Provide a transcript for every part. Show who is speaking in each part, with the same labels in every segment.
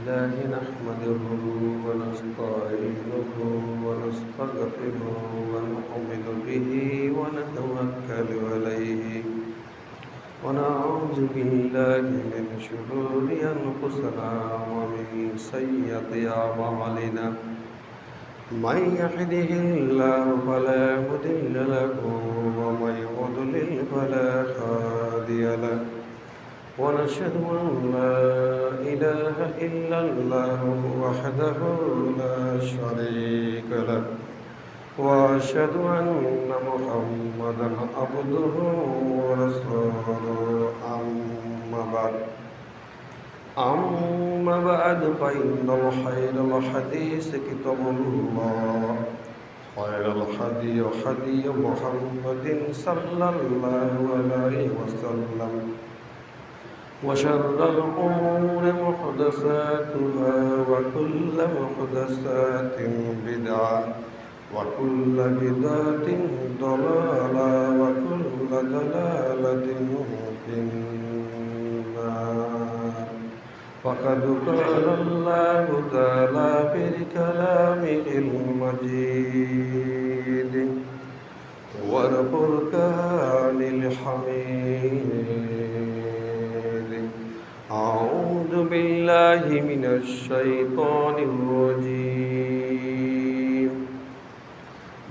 Speaker 1: لله نحمده ونستعينه ونستغفره ونؤمن به ونتوكل عليه ونعوذ بالله من شرور أنفسنا ومن سيئات أعمالنا من يهده الله فلا مضل له ومن يضلل فلا هادي له ونشهد أن لا إله إلا الله وحده لا شريك له وأشهد أن محمدا عبده ورسوله أما بعد فإن خير الحديث كتاب الله خير الهدي هدي محمد صلى الله عليه وسلم وشر الأمور محدثاتها وكل محدثات بدعة وكل بدعة ضلالة وكل ضلالة في النار فقد قال الله تعالى في كلامه المجيد والفرقان الحميد أعوذ بالله من الشيطان الرجيم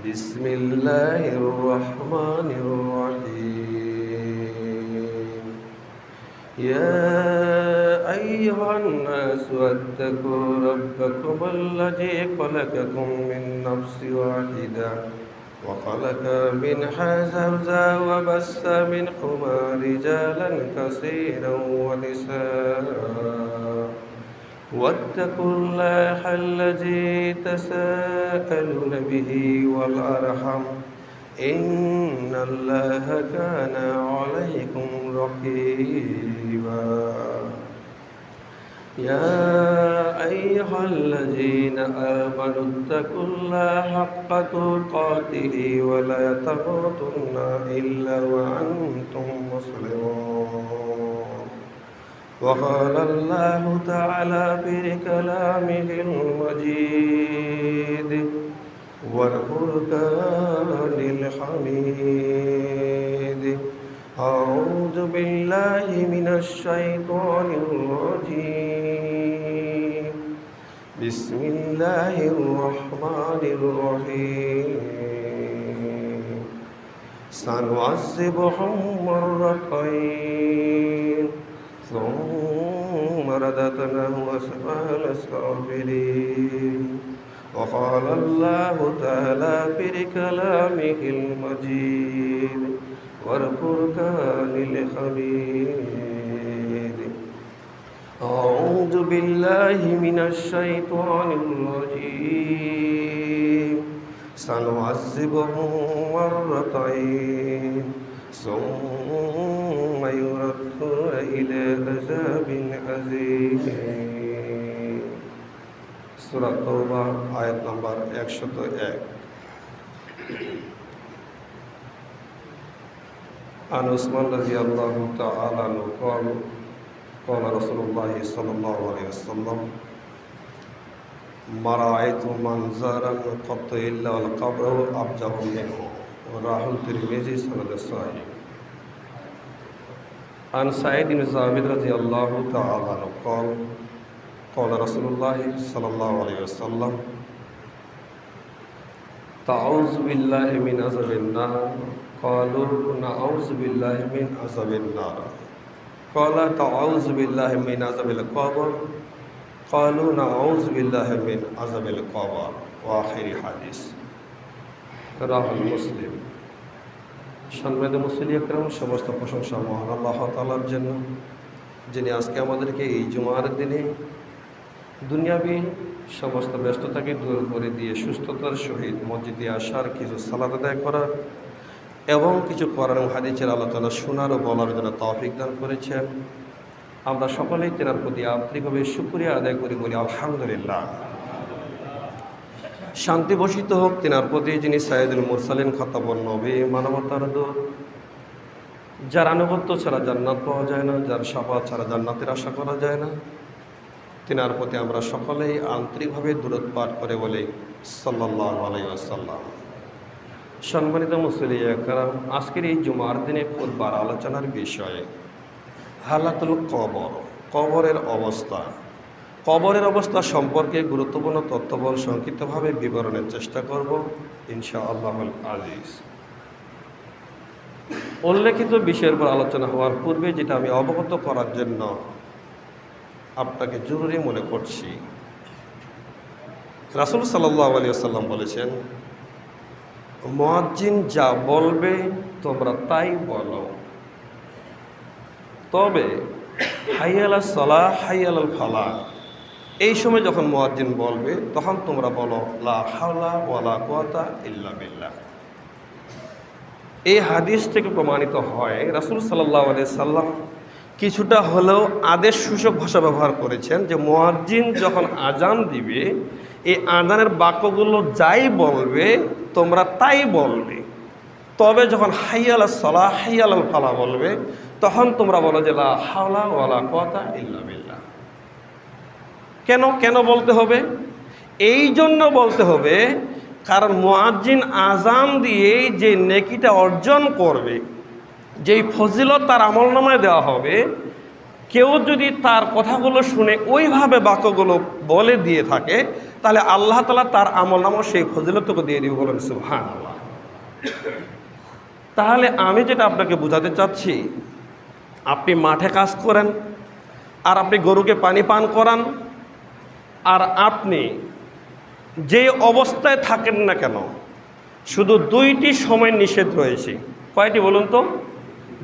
Speaker 1: بسم الله الرحمن الرحيم يا أيها الناس اتقوا ربكم الذي خلقكم من نفس واحدة وخلق منها زوجها وبث منهما رجالا كثيرا ونساء واتقوا الله الذي تساءلون به والأرحم إن الله كان عليكم رقيبا يا أيها الذين آمنوا اتقوا الله حق تقاته ولا تموتن إلا وأنتم مسلمون وقال الله تعالى في كلامه المجيد والفرقان الحميد أعوذ بالله من الشيطان الرجيم بسم الله الرحمن الرحيم سنعذبهم مرتين ثم رددناه أسفل سافلين وقال الله تعالى في كلامه المجيد والفرقان الحميد أعوذ بالله من الشيطان الرجيم سنعذبهم مرتين ثم يردون إلى عذاب عظيم সূরা তাওবা আয়াত নাম্বার 101 عن عثمان رضي الله تعالى عنه قال رسول الله صلى الله عليه وسلم ما رأيت منظرا قط إلا والقبر أفجر منه رواه الترمذي سند صحيح عن سعيد بن زابر رضي الله تعالى عنه قال رسول الله صلى الله عليه وسلم تعوذ بالله من عذاب النار قالوا نعوذ بالله من عذاب النار قال تعوذ بالله من عذاب القبر قالوا نعوذ بالله من عذاب القبر وآخر حديث رواه مسلم সম্মানিত মুসলিম একরাম সমস্ত প্রশংসা মহান আল্লাহ তাআলার জন্য যিনি আজকে আমাদেরকে এই জুমার দিনে দুনিয়াবি সমস্ত ব্যস্ততাকে দূর করে দিয়ে সুস্থতার সহিত মসজিদে আসার কিছু সালাত আদায় করার এবং কিছু কোরআন ও হাদিসের আলোচনা শোনার ও বলার জন্য তৌফিক দান করেছেন। আমরা সকলেই তেনার প্রতি আন্তরিকভাবে শুকরিয়া আদায় করি, বলি আলহামদুলিল্লাহ। শান্তি বর্ষিত হোক তেনার প্রতি যিনি সাইয়্যিদুল মুরসালিন খাতাবুন নবী মানবতার দূত, যার আনুগত্য ছাড়া জান্নাত পাওয়া যায় না, যার শাফাআত ছাড়া জান্নাতের আশা করা যায় না। তিনার প্রতি আমরা সকলেই আন্তরিকভাবে দুরূদ পাঠ করে বলি সাল্লাল্লাহু আলাইহি ওয়াসাল্লাম। সম্মানিত মুসল্লি একরাম, আজকের এই জুমার দিনে খুতবার আলোচনার বিষয়ে হালাতুল কবর, কবরের অবস্থা। কবরের অবস্থা সম্পর্কে গুরুত্বপূর্ণ তথ্যবল সংক্ষিপ্তভাবে বিবরণের চেষ্টা করব ইনশাআল্লাহুল আজিজ। উল্লেখিত বিষয়ের উপর আলোচনা হওয়ার পূর্বে যেটা আমি অবগত করার জন্য আপনাকে জরুরি মনে করছি, রাসূল সাল্লাল্লাহু আলাইহি ওয়াসাল্লাম বলেছেন, মুয়াজ্জিন যা বলবে তোমরা তাই বলো, তবে হাইয়া আলাস সালাহ হাইয়া আলাল ফালাহ, এই সময় যখন মুয়াজ্জিন বলবে তখন তোমরা বলো লা হাওলা ওয়ালা কুওয়াতা ইল্লা বিল্লাহ। এই হাদিস থেকে প্রমাণিত হয় রাসূল সাল্লাল্লাহু আলাইহি সাল্লাম কিছুটা হলেও আদেশ সূচক ভাষা ব্যবহার করেছেন, যে মুয়াজ্জিন যখন আজান দিবে এই আজানের বাক্যগুলো যাই বলবে তোমরা তাই বলবে, তবে যখন হাইয়া আলাস সালাহ হাইয়া আলাল ফালাহ বলবে তখন তোমরা বলো যে লা হাওলা ওয়ালা কুওয়াতা ইল্লা বিল্লাহ। কেন বলতে হবে? এই জন্য বলতে হবে কারণ মুয়াজ্জিন আজান দিয়ে যে নেকিটা অর্জন করবে, যেই ফজিলত তার আমলনামায় দেওয়া হবে, কেউ যদি তার কথাগুলো শুনে ওইভাবে বাক্যগুলো বলে দিয়ে থাকে তাহলে আল্লাহ তাআলা তার আমলনামা সেই ফজিলতটুকু দিয়ে দিবে। বলেন সুবহানাল্লাহ। তাহলে আমি যেটা আপনাকে বোঝাতে চাচ্ছি, আপনি মাঠে কাজ করেন আর আপনি গরুকে পানি পান করান, আর আপনি যে অবস্থায় থাকেন না কেন, শুধু দুইটি সময় নিষেধ রয়েছে। কয়টি বলুন তো?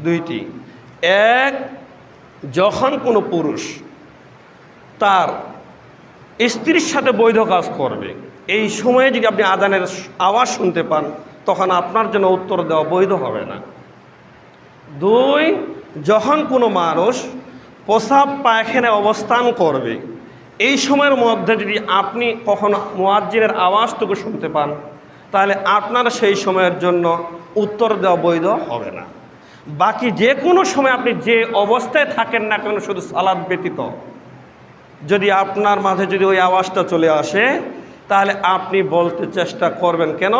Speaker 1: দুইটি। এক, যখন কোনো পুরুষ তার স্ত্রীর সাথে বৈধ কাজ করবে, এই সময়ে যদি আপনি আজানের আওয়াজ শুনতে পান তখন আপনার জন্য উত্তর দেওয়া বৈধ হবে না। দুই, যখন কোনো মানুষ প্রস্রাব পায়খানায় অবস্থান করবে, এই সময়ের মধ্যে যদি আপনি কখনো মুয়াজ্জিনের আওয়াজটুকু শুনতে পান তাহলে আপনার সেই সময়ের জন্য উত্তর দেওয়া বৈধ হবে না। বাকি যে কোনো সময় আপনি যে অবস্থায় থাকেন না কেন, শুধু সালাত ব্যতীত যদি আপনার মাঝে যদি ওই আওয়াজটা চলে আসে তাহলে আপনি বলতে চেষ্টা করবেন। কেন?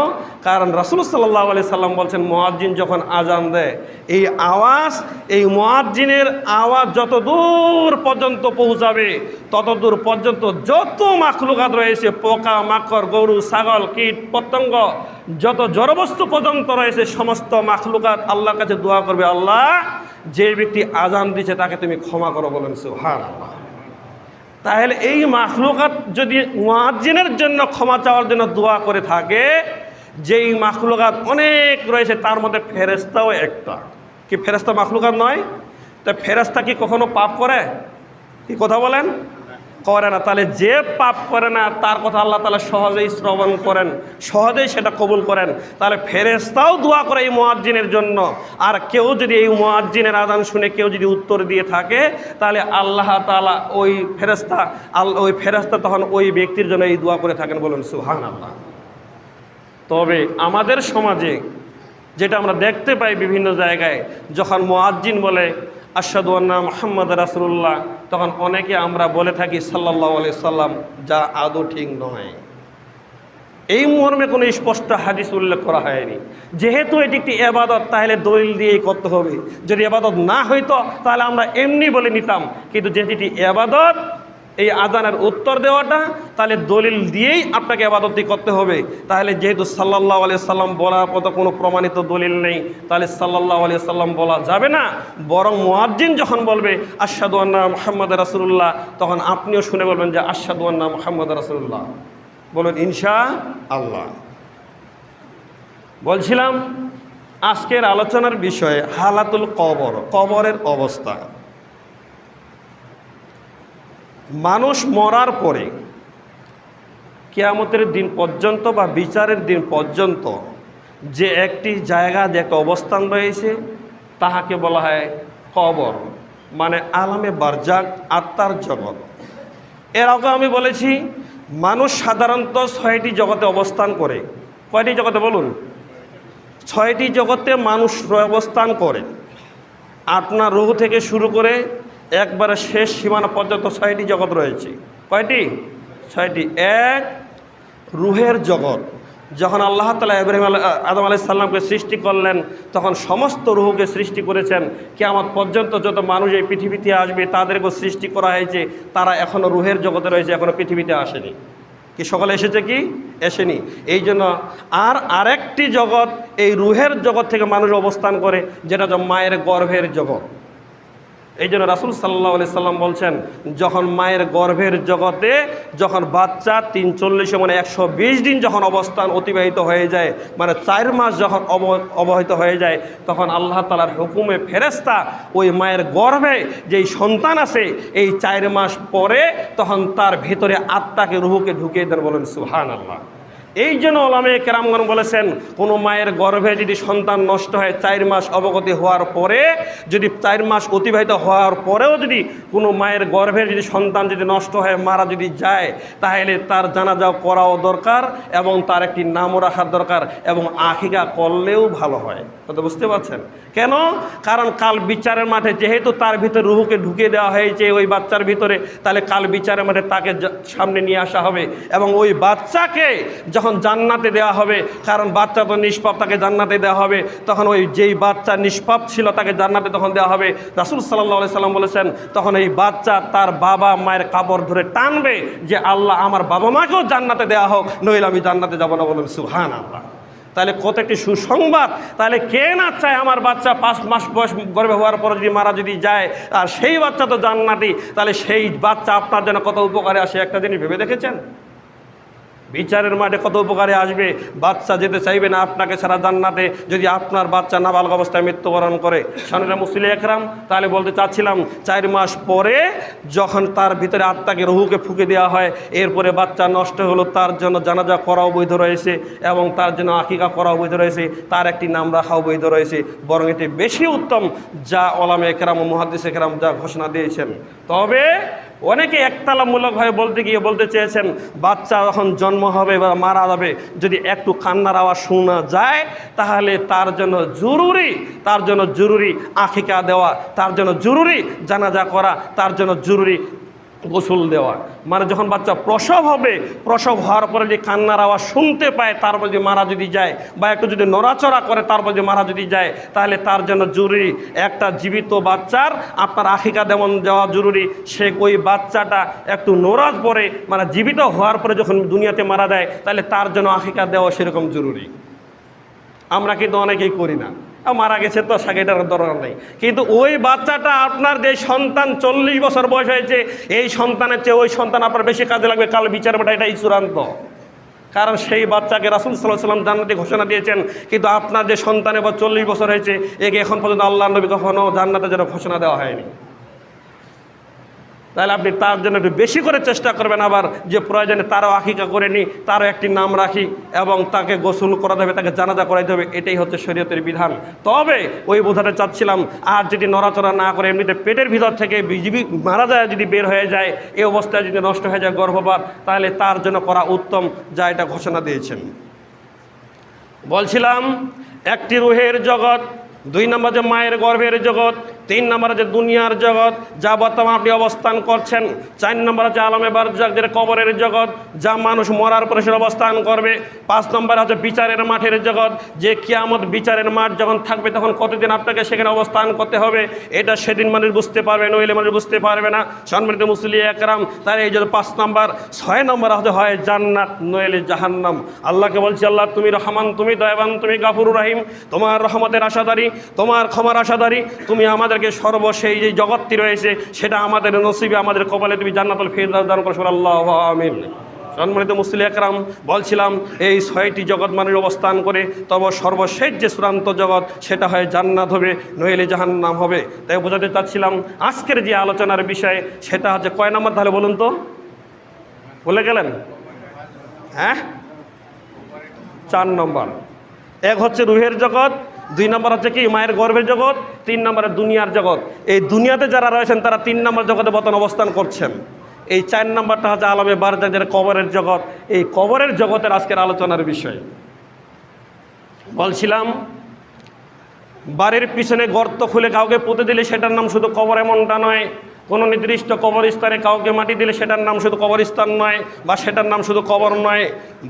Speaker 1: কারণ রাসূল সাল্লাল্লাহু আলাইহি সাল্লাম বলছেন, মুয়াজ্জিন যখন আজান দেয় এই আওয়াজ, এই মুয়াজ্জিনের আওয়াজ যত দূর পর্যন্ত পৌঁছাবে তত দূর পর্যন্ত যত মাখলুকাত রয়েছে, পোকা মাকড়, গরু ছাগল, কীট পতঙ্গ, যত জড়বস্তু পর্যন্ত রয়েছে, সমস্ত মাখলুকাত আল্লাহর কাছে দোয়া করবে, আল্লাহ যে ব্যক্তি আজান দিচ্ছে তাকে তুমি ক্ষমা করো। বলেন সুবহানাল্লাহ। তাহলে এই মাখলুকাত যদি মুয়াজ্জিনের জন্য ক্ষমা চাওয়ার জন্য দোয়া করে থাকে, যেই মাখলুকাত অনেক রয়েছে তার মধ্যে ফেরেশতাও একটা। কি ফেরেশতা মাখলুকাত নয়? তো ফেরেশতা কি কখনো পাপ করে? কি কথা বলেন? করে না। তাহলে যে পাপ করে না তার কথা আল্লাহ তাআলা সহজেই শ্রবণ করেন, সহজেই সেটা কবুল করেন। তাহলে ফেরেশতাও দোয়া করে এই মুয়াজ্জিনের জন্য। আর কেউ যদি এই মুয়াজ্জিনের আযান শুনে কেউ যদি উত্তর দিয়ে থাকে তাহলে আল্লাহ তাআলা ওই ফেরেশতা তখন ওই ব্যক্তির জন্য এই দোয়া করে থাকেন। বলুন সুবহানাল্লাহ। তবে আমাদের সমাজে যেটা আমরা দেখতে পাই বিভিন্ন জায়গায়, যখন মুয়াজ্জিন বলে আশহাদু আন্না মুহাম্মাদুর রাসূলুল্লাহ, তখন অনেকে আমরা বলে থাকি সাল্লাল্লাহু আলাইহি সাল্লাম, যা আদৌ ঠিক নয়। এই মর্মে কোনো স্পষ্ট হাদিস উল্লেখ করা হয়নি। যেহেতু এটি একটি ইবাদত তাহলে দলিল দিয়েই করতে হবে। যদি ইবাদত না হইতো তাহলে আমরা এমনি বলে নিতাম, কিন্তু যেহেতু এটি ইবাদত, এই আজানের উত্তর দেওয়াটা, তাহলে দলিল দিয়েই আপনাকে ইবাদতটি করতে হবে। তাহলে যেহেতু সাল্লাল্লাহু আলাইহি সাল্লাম বলার মতো কোনো প্রমাণিত দলিল নেই, তাহলে সাল্লাল্লাহু আলাইহি সাল্লাম বলা যাবে না। বরং মুয়াজ্জিন যখন বলবে আশহাদু আন্না মুহাম্মাদুর রাসূলুল্লাহ, তখন আপনিও শুনে বলবেন যে আশহাদু আন্না মুহাম্মাদুর রাসূলুল্লাহ। বলুন ইনশাআল্লাহ। বলছিলাম আজকের আলোচনার বিষয়ে হালাতুল কবর, কবরের অবস্থা। মানুষ মরার পরে কিয়ামতের দিন পর্যন্ত বা বিচারের দিন পর্যন্ত যে একটি জায়গা, যে একটা অবস্থান রয়েছে তাহাকে বলা হয় কবর, মানে আলামে বারজাক, আত্মার জগৎ। এর আগে আমি বলেছি মানুষ সাধারণত 6টি জগতে অবস্থান করে। কয়টি জগতে বলুন? 6টি জগতে মানুষ অবস্থান করে। আপনার রূহ থেকে শুরু করে একবারে শেষ সীমানা পর্যন্ত 6টি জগৎ রয়েছে। কয়টি? 6টি। এক, রুহের জগৎ। যখন আল্লাহ তাআলা আদম আলাইহিস সালামকে সৃষ্টি করলেন তখন সমস্ত রুহকে সৃষ্টি করেছেন। কিয়ামত পর্যন্ত যত মানুষ এই পৃথিবীতে আসবে তাদেরকেও সৃষ্টি করা হয়েছে, তারা এখনও রুহের জগতে রয়েছে, এখনও পৃথিবীতে আসেনি। কি সকলে এসেছে কি? এসেনি। এই জন্য আরেকটি জগৎ, এই রুহের জগৎ থেকে মানুষ অবস্থান করে, যেটা হচ্ছে মায়ের গর্ভের জগৎ। এই জন্য রাসূল সাল্লাল্লাহু আলাইহি সাল্লাম বলছেন, যখন মায়ের গর্ভের জগতে যখন বাচ্চা 43 মানে 120 দিন যখন অবস্থান অতিবাহিত হয়ে যায়, মানে 4 মাস যখন অবহিত হয়ে যায়, তখন আল্লাহ তাআলার হুকুমে ফেরেশতা ওই মায়ের গর্ভে যেই সন্তান আছে এই 4 মাস পরে তখন তার ভিতরে আত্মাকে, রুহকে ঢুকিয়ে দেন। বলেন সুবহানাল্লাহ। এই জন্য ওলামায়ে কেরামগণ বলেছেন, কোনো মায়ের গর্ভে যদি সন্তান নষ্ট হয় 4 মাস অবগতি হওয়ার পরে, যদি 4 মাস অতিবাহিত হওয়ার পরেও যদি কোনো মায়ের গর্ভের যদি সন্তান যদি নষ্ট হয়, মারা যদি যায়, তাহলে তার জানাজা করাও দরকার এবং তার একটি নামও রাখার দরকার, এবং আকিকা করলেও ভালো হয়। কথা বুঝতে পারছেন? কেন? কারণ কাল বিচারের মাঠে যেহেতু তার ভিতরে রুহকে ঢুকিয়ে দেওয়া হয়েছে ওই বাচ্চার ভিতরে, তাহলে কাল বিচারের মাঠে তাকে সামনে নিয়ে আসা হবে এবং ওই বাচ্চাকে যখন জান্নাতে দেওয়া হবে, কারণ বাচ্চা তো নিষ্পাপ, তাকে জান্নাতে দেওয়া হবে, তখন ওই যেই বাচ্চা নিষ্পাপ ছিল তাকে জান্নাতে তখন দেওয়া হবে। রাসূল সাল্লাল্লাহু আলাইহি সাল্লাম বলেছেন, তখন এই বাচ্চা তার বাবা মায়ের কাপড় ধরে টানবে যে আল্লাহ আমার বাবা মাকেও জান্নাতে দেওয়া হোক, নইলে আমি জান্নাতে যাব না। বলেন সুবহানাল্লাহ। তাহলে কত একটি সুসংবাদ। তাহলে কে না চায় আমার বাচ্চা 5 মাস বয়স গর্ভে হওয়ার পর যদি মারা যদি যায়, আর সেই বাচ্চা তো জান্নাতি, তাহলে সেই বাচ্চা আপনার জন্য কত উপকারে আসে একটা জিনিস ভেবে দেখেছেন? বিচারের মাঠে কত উপকারে আসবে। বাচ্চা যেতে চাইবে না আপনাকে ছাড়া জান্নাতে, যদি আপনার বাচ্চা নাবালক অবস্থায় মৃত্যুবরণ করে। সামনে মুসলিম একরাম, তাহলে বলতে চাচ্ছিলাম 4 মাস পরে যখন তার ভিতরে আত্মাকে, রুহুকে ফুঁকে দেওয়া হয়, এরপরে বাচ্চা নষ্ট হলো, তার জন্য জানাজা করাও বৈধ রয়েছে এবং তার জন্য আকিকা করাও বৈধ রয়েছে, তার একটি নাম রাখাও বৈধ রয়েছে। বরং এটি বেশি উত্তম যা ওলামায়ে কেরাম ও মুহাদ্দিসে কেরাম যা ঘোষণা দিয়েছেন। তবে অনেকে একতলামূলকভাবে বলতে চেয়েছেন, বাচ্চা যখন জন্ম হবে বা মারা যাবে যদি একটু কান্নার আওয়াজ শোনা যায়, তাহলে তার জন্য জরুরি আকিকা দেওয়া, তার জন্য জরুরি জানাজা করা, তার জন্য জরুরি গোসল দেওয়া। মানে যখন বাচ্চা প্রসব হবে, প্রসব হওয়ার পরে যে কান্নার আওয়াজ শুনতে পায়, তারপর যদি মারা যদি যায়, বা একটু যদি নড়াচড়া করে তারপর যদি মারা যদি যায়, তাহলে তার জন্য জরুরি একটা জীবিত বাচ্চার আপনার আকিকা দেওয়া জরুরি। সে ওই বাচ্চাটা একটু নড়ার পরে, মানে জীবিত হওয়ার পরে যখন দুনিয়াতে মারা যায়, তাহলে তার জন্য আকিকা দেওয়া সেরকম জরুরি। আমরা কিন্তু অনেকেই করি না, মারা গেছে তো এটার দরকার নেই। কিন্তু ওই বাচ্চাটা আপনার যে সন্তান 40 বছর বয়স হয়েছে, এই সন্তানের চেয়ে ওই সন্তান আপনার বেশি কাজে লাগবে কাল বিচার মাঠে, এটাই চূড়ান্ত। কারণ সেই বাচ্চাকে রাসূল সাল্লাল্লাহু আলাইহি ওয়াসাল্লাম জান্নাতে ঘোষণা দিয়েছেন, কিন্তু আপনার যে সন্তানের বা 40 বছর হয়েছে, একে এখন পর্যন্ত আল্লাহর নবী কখনো জান্নাতে যেন ঘোষণা দেওয়া হয়নি। তাহলে আপনি তার জন্য একটু বেশি করে চেষ্টা করবেন, আবার যে প্রয়োজনে তারও আকিকা করে নিই, তারও একটি নাম রাখি এবং তাকে গোসল করাতে হবে, তাকে জানাজা করাইতে হবে। এটাই হচ্ছে শরীয়তের বিধান। তবে ওই বোঝাতে চাচ্ছিলাম, আর যদি নড়াচড়া না করে এমনিতে পেটের ভিতর থেকে মারা যায়, যদি বের হয়ে যায়, এই অবস্থায় যদি নষ্ট হয়ে যায় গর্ভপাত, তাহলে তার জন্য করা উত্তম, যা এটা ঘোষণা দিয়েছেন। বলছিলাম একটি রুহের জগৎ, 2 নম্বর যে মায়ের গর্ভের জগৎ, 3 নম্বর যে দুনিয়ার জগৎ যা বর্তমানে আপনি অবস্থান করছেন, 4 নম্বর হচ্ছে আলমে বারজাখ যেটা কবরের জগৎ, যা মানুষ মরার পরে সে অবস্থান করবে। 5 নম্বর হচ্ছে বিচারের মাঠের জগৎ, যে কিয়ামত বিচারের মাঠ যখন থাকবে তখন কতদিন আপনাকে সেখানে অবস্থান করতে হবে, এটা সেদিন মানুষ বুঝতে পারবে, নইলে মানুষ বুঝতে পারবে না। সম্মানিত মুসলিম একরাম, তার এই যে 5 নম্বর। 6 নম্বর হচ্ছে হয় জান্নাত নইলে জাহান্নাম। আল্লাহকে বলছি, আল্লাহ তুমি রহমান, তুমি দয়াবান, তুমি গাফুরুর রহিম, তোমার রহমতের আশাদারি, তোমার ক্ষমার আশাদারি, তুমি আমাদেরকে সর্বশেষ যে জগৎটি রয়েছে সেটা আমাদের নসিবে, আমাদের কপালে তুমি জান্নাতুল ফিরদাউস দান করো। আল্লাহু আমিন। সম্মানিত মুসলিম একরাম, বলছিলাম এই 6টি জগৎ মানুষ অবস্থান করে, তবে সর্বশেষ যে চূড়ান্ত জগৎ সেটা হয় জান্নাত হবে, নইলে জাহান্নাম হবে। তাই বোঝাতে চাচ্ছিলাম আজকের যে আলোচনার বিষয় সেটা হচ্ছে কয় নম্বর, তাহলে বলুন তো, বলে গেলেন? হ্যাঁ, 4 নম্বর। এক হচ্ছে রুহের জগৎ, 2 নম্বর হচ্ছে কি মায়ের গর্ভের জগৎ, 3 নম্বরে দুনিয়ার জগৎ। এই দুনিয়াতে যারা রয়েছেন তারা 3 নম্বর জগতে বর্তমান অবস্থান করছেন। এই 4 নম্বরটা হচ্ছে আলমে বারজাখ যেটা কবরের জগৎ। এই কবরের জগতের আজকের আলোচনার বিষয়। বলছিলাম বাড়ির পিছনে গর্ত খুলে কাউকে পুঁতে দিলে সেটার নাম শুধু কবর এমনটা নয়, কোনো নির্দিষ্ট কবরস্থানে কাউকে মাটি দিলে সেটার নাম শুধু কবরস্থান নয়, বা সেটার নাম শুধু কবর নয়,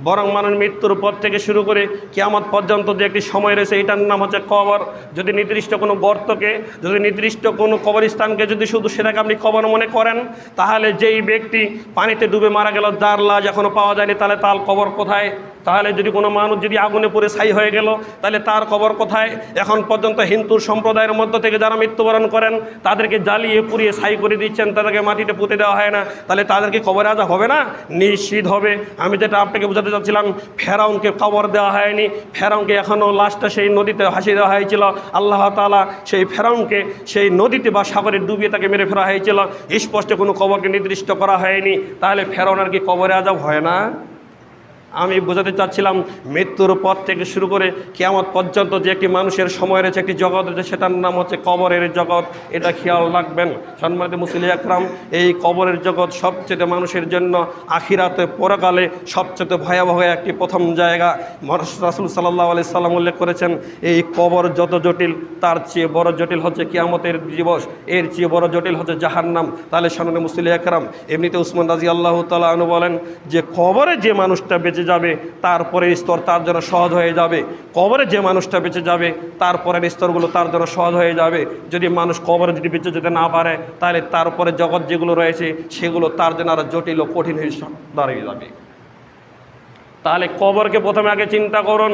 Speaker 1: বরং মানুষ মৃত্যুর পর থেকে শুরু করে কিয়ামত পর্যন্ত যে একটি সময় রয়েছে এটার নাম হচ্ছে কবর। যদি নির্দিষ্ট কোনো গর্তকে, যদি নির্দিষ্ট কোনো কবরস্থানকে যদি শুধু সেটাকে আপনি কবর মনে করেন, তাহলে যেই ব্যক্তি পানিতে ডুবে মারা গেল, যার লাশ এখনও পাওয়া যায়নি, তাহলে তার কবর কোথায়? তাহলে যদি কোনো মানুষ যদি আগুনে পুড়ে ছাই হয়ে গেল, তাহলে তার কবর কোথায়? এখন পর্যন্ত হিন্দু সম্প্রদায়ের মধ্য থেকে যারা মৃত্যুবরণ করেন তাদেরকে জ্বালিয়ে পুড়িয়ে ছাই করে দিচ্ছেন, তাদেরকে মাটিতে পুঁতে দেওয়া হয় না, তাহলে তাদেরকে কবরে আজা হবে না? নিশ্চিত হবে। আমি যেটা আপনাকে বোঝাতে চাচ্ছিলাম, ফেরাউনকে কবর দেওয়া হয়নি, ফেরাউনকে এখনও লাশটা সেই নদীতে ভাসিয়ে দেওয়া হয়েছিল। আল্লাহ তাআলা সেই ফেরাউনকে সেই নদীতে বা সাগরে ডুবিয়ে তাকে মেরে ফেলা হয়েছিল, স্পষ্ট কোনো কবরকে নির্দিষ্ট করা হয়নি। তাহলে ফেরাউন আর কি কবরে আজাব হয় না? আমি বোঝাতে চাচ্ছিলাম, মৃত্যুর পর থেকে শুরু করে কিয়ামত পর্যন্ত যে একটি মানুষের সময় রয়েছে, একটি জগৎ রয়েছে, সেটার নাম হচ্ছে কবরের জগৎ। এটা খেয়াল রাখবেন সম্মানিত মুসলিম আকরাম। এই কবরের জগৎ সবচেয়ে মানুষের জন্য আখিরাতে পরকালে সবচেয়ে ভয়াবহ একটি প্রথম জায়গা। রাসূল সাল্লাল্লাহু আলাইহি সাল্লাম উল্লেখ করেছেন, এই কবর যত জটিল তার চেয়ে বড় জটিল হচ্ছে কিয়ামতের দিবস, এর চেয়ে বড় জটিল হচ্ছে জাহান্নাম। তাহলে সম্মানিত মুসলিম আকরাম, এমনিতে উসমান রাদিয়াল্লাহু তাআলা আনহু বলেন যে কবরে যে মানুষটা বেঁচে যাবে তারপরের স্তর তার জন্য সহজ হয়ে যাবে। কবরে যে মানুষটা বেঁচে যাবে তারপরের স্তরগুলো তার জন্য সহজ হয়ে যাবে। যদি মানুষ কবরে যদি বেঁচে যেতে না পারে, তাহলে তারপরে জগৎ যেগুলো রয়েছে সেগুলো তার জন্য আরো জটিল ও কঠিন হয়ে দাঁড়িয়ে যাবে। তাহলে কবরকে প্রথমে আগে চিন্তা করুন।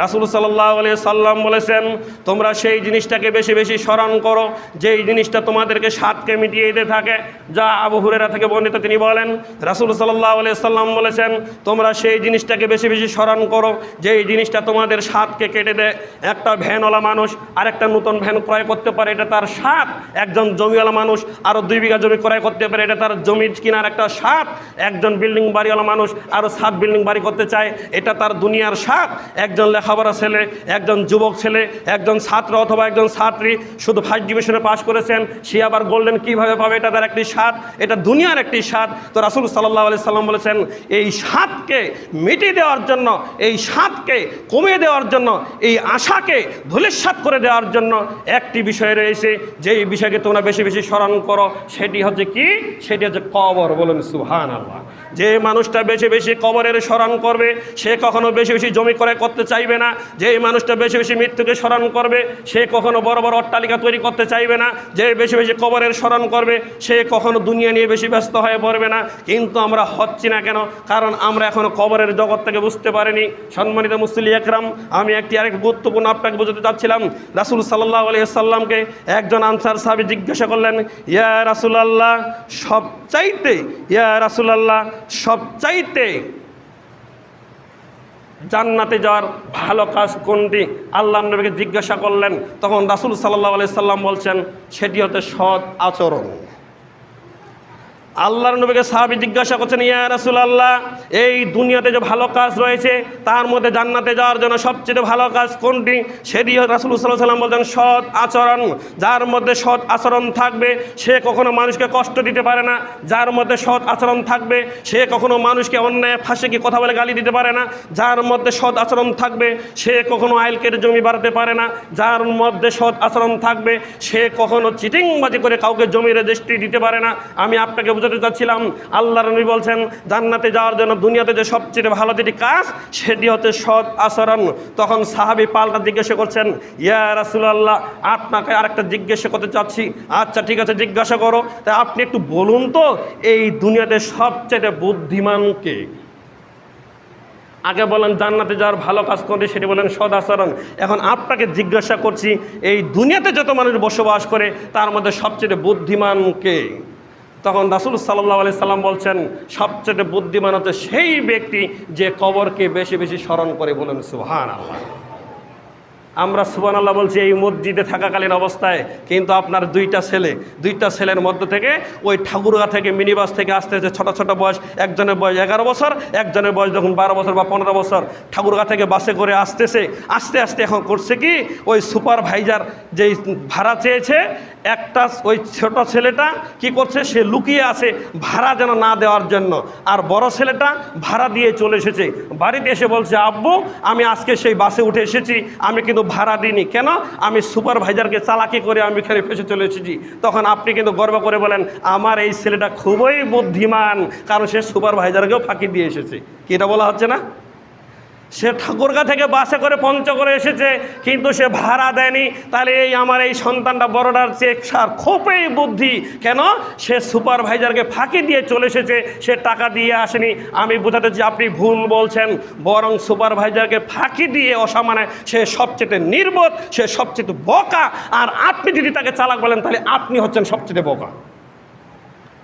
Speaker 1: রাসূল সাল্লাল্লাহু আলাইহি সাল্লাম বলেছেন, তোমরা সেই জিনিসটাকে বেশি বেশি স্মরণ করো যেই জিনিসটা তোমাদেরকে স্বাদকে মিটিয়ে দিতে থাকে। যা আবু হুরায়রা থেকে বর্ণিত, তিনি বলেন রাসূল সাল্লাল্লাহু আলাইহি সাল্লাম বলেছেন, তোমরা সেই জিনিসটাকে বেশি বেশি স্মরণ করো যেই জিনিসটা তোমাদের স্বাদকে কেটে দেয়। একটা ভ্যানওয়ালা মানুষ আরেকটা নতুন ভ্যান ক্রয় করতে পারে, এটা তার স্বাদ। একজন জমিওয়ালা মানুষ আরও 2 বিঘা জমি ক্রয় করতে পারে, এটা তার জমি কেনার একটা স্বাদ। একজন বিল্ডিং বাড়িওয়ালা মানুষ আরও 7 বিল্ডিং বাড়ি করতে চায়, এটা তার দুনিয়ার স্বাদ। একজন লেখাপড়া ছেলে, একজন যুবক ছেলে, একজন ছাত্র অথবা একজন ছাত্রী শুধু ফার্স্ট ডিভিশনে পাস করেছেন, সে আবার গোল্ডেন কীভাবে পাবে, এটা তার একটি স্বাদ, এটা দুনিয়ার একটি স্বাদ। তো রাসূল সাল্লাল্লাহু আলাইহি সাল্লাম বলেছেন, এই স্বাদকে মিটিয়ে দেওয়ার জন্য, এই স্বাদকে কমিয়ে দেওয়ার জন্য, এই আশাকে ধূলিসাৎ করে দেওয়ার জন্য একটি বিষয় রয়েছে, যেই বিষয়কে তোমরা বেশি বেশি স্মরণ করো। সেটি হচ্ছে কি? সেটি হচ্ছে কবর। বলেন সুবহানাল্লাহ। যে মানুষটা বেশি বেশি কবরের স্মরণ করবে সে কখনো বেশি বেশি জমি ক্রয় করতে চাইবে না। যে মানুষটা বেশি বেশি মৃত্যুকে স্মরণ করবে সে কখনো বড় বড় অট্টালিকা তৈরি করতে চাইবে না। যে বেশি বেশি কবরের স্মরণ করবে সে কখনো দুনিয়া নিয়ে বেশি ব্যস্ত হয়ে পড়বে না। কিন্তু আমরা হচ্ছি না কেন? কারণ আমরা এখনো কবরের জগৎটাকে বুঝতে পারিনি। সম্মানিত মুসলিম একরাম, আমি আরেক গুরুত্বপূর্ণ আপনাকে বোঝাতে চাচ্ছিলাম। রাসূল সাল্লাল্লাহু আলাইহি সাল্লামকে একজন আনসার সাহাবী জিজ্ঞাসা করলেন, ইয়া রাসূলুল্লাহ, সবচাইতে ইয়া রাসূলুল্লাহ সবচাইতে জান্নাতে যাওয়ার ভালো কাজ কোনটি? আল্লাহর নবীকে জিজ্ঞাসা করলেন। তখন রাসূল সাল্লাল্লাহু আলাইহি সাল্লাম বলছেন, সেটি হচ্ছে সৎ আচরণ। আল্লাহর নবীকে সাহাবী জিজ্ঞাসা করছেন, ইয়া রাসূলুল্লাহ, এই দুনিয়াতে যে ভালো কাজ রয়েছে তার মধ্যে জান্নাতে যাওয়ার জন্য সবচেয়ে ভালো কাজ কোনটি? সেটি রাসূল সাল্লাল্লাহু আলাইহি সাল্লাম বলছেন, সৎ আচরণ। যার মধ্যে সৎ আচরণ থাকবে সে কখনো মানুষকে কষ্ট দিতে পারে না। যার মধ্যে সৎ আচরণ থাকবে সে কখনো মানুষকে অন্যায় ফাঁসে কি কথা বলে গালি দিতে পারে না। যার মধ্যে সৎ আচরণ থাকবে সে কখনো আইলকের জমি বাড়াতে পারে না। যার মধ্যে সৎ আচরণ থাকবে সে কখনো চিটিংবাজি করে কাউকে জমির রেজিস্ট্রি দিতে পারে না। আমি আপনাকে বুঝাতে চাচ্ছিলাম, আল্লাহর নবী বলছেন জান্নাতে যাওয়ার জন্য দুনিয়াতে যে সবচেয়ে ভালো যেটি কাজ সেটি হচ্ছে সৎ আচরণ। তখন সাহাবী পাল্টা জিজ্ঞাসা করছেন, ইয়া রাসূলুল্লাহ, আপনাকে আরেকটা জিজ্ঞাসা করতে চাচ্ছি। আচ্ছা ঠিক আছে, জিজ্ঞাসা করো। তাই আপনি একটু বলুন তো, এই দুনিয়াতে সবচেয়ে বুদ্ধিমান কে? আগে বলেন জান্নাতে যাওয়ার ভালো কাজ কোনটি, সেটি বলেন সৎ আচরণ। এখন আপনাকে জিজ্ঞাসা করছি, এই দুনিয়াতে যত মানুষ বসবাস করে তার মধ্যে সবচেয়ে বুদ্ধিমান কে? তখন রাসূল সাল্লাল্লাহু আলাইহি সাল্লাম বলছেন, সবচেয়ে বুদ্ধিমান হচ্ছে সেই ব্যক্তি যে কবরকে বেশি বেশি স্মরণ করে। বলেন সুবহানাল্লাহ। আমরা সুবহানাল্লাহ বলছি এই মসজিদে থাকাকালীন অবস্থায়, কিন্তু আপনার দুইটা ছেলের মধ্য থেকে ওই ঠাকুরগা থেকে মিনিবাস থেকে আসতে ছোট ছোট বয়স, একজনের বয়স 11 বছর, একজনের বয়স দেখুন 12 বছর বা 15 বছর, ঠাকুরগা থেকে বাসে করে আসতেছে। আস্তে আস্তে এখন করছে কি, ওই সুপারভাইজার যেই ভাড়া চেয়েছে একটা ওই ছোট ছেলেটা কি করছে, সে লুকিয়ে আছে ভাড়া যেন না দেওয়ার জন্য, আর বড় ছেলেটা ভাড়া দিয়ে চলে এসেছে। বাড়িতে এসে বলছে, আব্বু আমি আজকে সেই বাসে উঠে এসেছি, আমি কিন্তু ভাড়া দিইনি, কেন, আমি সুপারভাইজারকে চালাকি করে আমি এখানে ফেসে চলে এসেছি। তখন আপনি কিন্তু গর্ব করে বলেন, আমার এই ছেলেটা খুবই বুদ্ধিমান, কারণ সে সুপারভাইজারকেও ফাঁকি দিয়ে এসেছে। কি এটা বলা হচ্ছে না? সে ঠাকুরগাঁ থেকে বাসে করে পঞ্চগড়ে এসেছে, কিন্তু সে ভাড়া দেয়নি। তাহলে এই আমার এই সন্তানটা বড়টার চেয়ে খুবই বুদ্ধি, কেন, সে সুপারভাইজারকে ফাঁকি দিয়ে চলে এসেছে, সে টাকা দিয়ে আসেনি। আমি বোঝাতে চাই আপনি ভুল বলছেন, বরং সুপারভাইজারকে ফাঁকি দিয়ে অসামানে সে সবচেয়ে নির্বোধ, সে সবচেয়ে বোকা। আর আপনি যদি তাকে চালাক বলেন, তাহলে আপনি হচ্ছেন সবচেয়ে বোকা।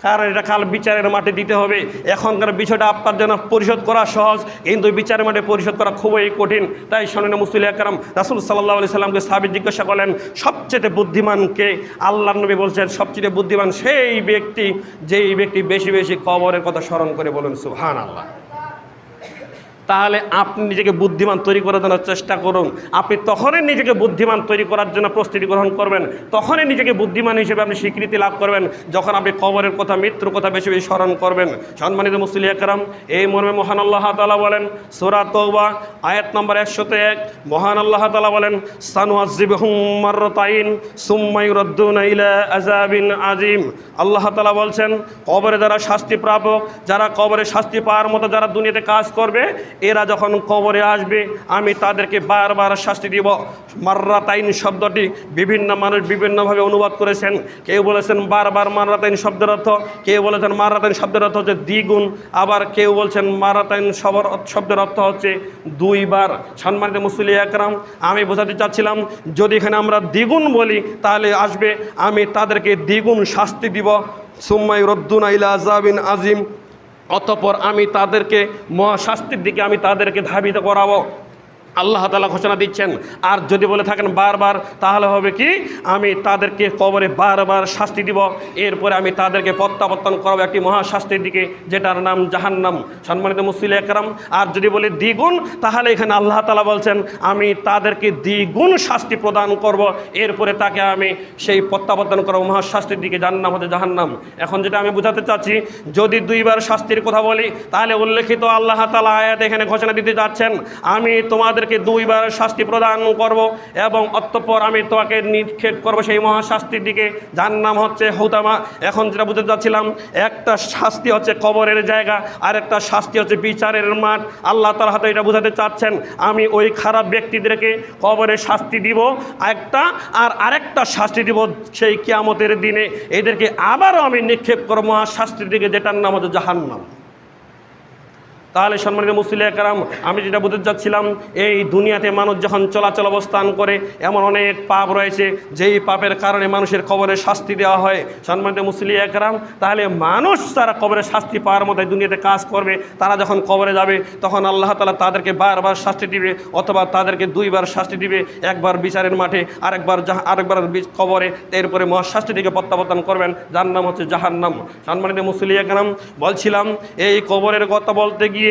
Speaker 1: কারণ এটা কাল বিচারের মাঠে দিতে হবে। এখনকার বিষয়টা আপনার জন্য পরিশোধ করা সহজ, কিন্তু বিচারের মাঠে পরিশোধ করা খুবই কঠিন। তাই শোনেন, মুসলিম আকরাম রাসূল সাল্লাল্লাহু আলাইহি সাল্লামকে সাহাবী জিজ্ঞাসা করলেন, সবচেয়ে বুদ্ধিমানকে? আল্লাহর নবী বলছেন, সবচেয়ে বুদ্ধিমান সেই ব্যক্তি যেই ব্যক্তি বেশি বেশি কবরের কথা স্মরণ করে। বলুন সুবহানাল্লাহ। তাহলে আপনি নিজেকে বুদ্ধিমান তৈরি করার জন্য চেষ্টা করুন। আপনি তখনই নিজেকে বুদ্ধিমান তৈরি করার জন্য প্রস্তুতি গ্রহণ করবেন, তখনই নিজেকে বুদ্ধিমান হিসেবে আপনি স্বীকৃতি লাভ করবেন, যখন আপনি কবরের কথা, মৃত্যুর কথা বেশি বেশি স্মরণ করবেন। সম্মানিত মুসলিম আকরাম, এই মর্মে মহান আল্লাহ তাআলা বলেন, সূরা তাওবা আয়াত নম্বর 101, মহান আল্লাহ তাআলা বলেন, সানুআযিবুহুম মাররাতাইন সুম্মা ইউরাদ্দুনা ইলা আযাবিন আযীম। আল্লাহ তাআলা বলছেন, কবরে যারা শাস্তি প্রাপক, যারা কবরে শাস্তি পাওয়ার মতো যারা দুনিয়াতে কাজ করবে, এরা যখন কবরে আসবে আমি তাদেরকে বারবার শাস্তি দিব। মাররাতাইন শব্দটি বিভিন্ন মানুষ বিভিন্নভাবে অনুবাদ করেছেন। কেউ বলেছেন বারবার মাররাতাইন শব্দের অর্থ, কেউ বলেছেন মাররাতাইন শব্দের অর্থ হচ্ছে দ্বিগুণ, আবার কেউ বলছেন মাররাতাইন শব্দের অর্থ হচ্ছে দুইবার। সম্মানিত মুসলিম আকরাম, আমি বোঝাতে চাচ্ছিলাম, যদি এখানে আমরা দ্বিগুণ বলি তাহলে আসবে আমি তাদেরকে দ্বিগুণ শাস্তি দিব। সুম্মা ইউরাদ্দুনা ইলা আযাবিন আযীম, অতঃপর আমি তাদেরকে মহাশাস্তির দিকে আমি তাদেরকে ধাবিত করাবো। আল্লাহ তাআলা ঘোষণা দিচ্ছেন। আর যদি বলে থাকেন বারবার, তাহলে হবে কি, আমি তাদেরকে কবরে বারবার শাস্তি দিব, এরপরে আমি তাদেরকে প্রত্যাবর্তন করাবো একটি মহাশাস্তির দিকে, যেটার নাম জাহান্নাম। সম্মানিত মুসলিম আকরাম, আর যদি বলি দ্বিগুণ, তাহলে এখানে আল্লাহ তাআলা বলছেন আমি তাদেরকে দ্বিগুণ শাস্তি প্রদান করব, এরপরে তাকে আমি সেই প্রত্যাবর্তন করবো মহাশাস্তির দিকে, যার নাম হচ্ছে জাহান্নাম। এখন যেটা আমি বোঝাতে চাচ্ছি, যদি দুইবার শাস্তির কথা বলি, তাহলে উল্লেখিত আল্লাহ তাআলা আয়াত এখানে ঘোষণা দিতে যাচ্ছেন, আমি তোমাদেরকে দুইবার শাস্তি প্রদান করব এবং অতঃপর আমি তোমাকে নিক্ষেপ করব সেই মহাশাস্তির দিকে, যার নাম হচ্ছে হুতামা। এখন যেটা বুঝতে চাচ্ছিলাম, একটা শাস্তি হচ্ছে কবরের জায়গা, আর একটা শাস্তি হচ্ছে বিচারের মাঠ। আল্লাহ তাআলা হাতে এটা বোঝাতে চাচ্ছেন, আমি ওই খারাপ ব্যক্তিদেরকে কবরে শাস্তি দিব একটা, আর আরেকটা শাস্তি দিব সেই কিয়ামতের দিনে, এদেরকে আবারও আমি নিক্ষেপ করব মহাশাস্তির দিকে, যেটার নাম হচ্ছে জাহান্নাম। তাহলে সম্মানিত মুসলিম আকরাম, আমি যেটা বলতে চাচ্ছিলাম, এই দুনিয়াতে মানুষ যখন চলাচল অবস্থান করে, এমন অনেক পাপ রয়েছে যেই পাপের কারণে মানুষের কবরে শাস্তি দেওয়া হয়। সম্মানিত মুসলিম আকরাম, তাহলে মানুষ যারা কবরে শাস্তি পাওয়ার মতো দুনিয়াতে কাজ করবে, তারা যখন কবরে যাবে তখন আল্লাহ তাআলা তাদেরকে বারবার শাস্তি দিবে, অথবা তাদেরকে দুইবার শাস্তি দিবে, একবার বিচারের মাঠে, আরেকবার কবরে, এরপরে মহাশাস্তি থেকে প্রত্যাবর্তন করবেন, যার নাম হচ্ছে জাহান্নাম। সম্মানিত মুসলিম আকরাম, বলছিলাম এই কবরের কথা বলতে গিয়ে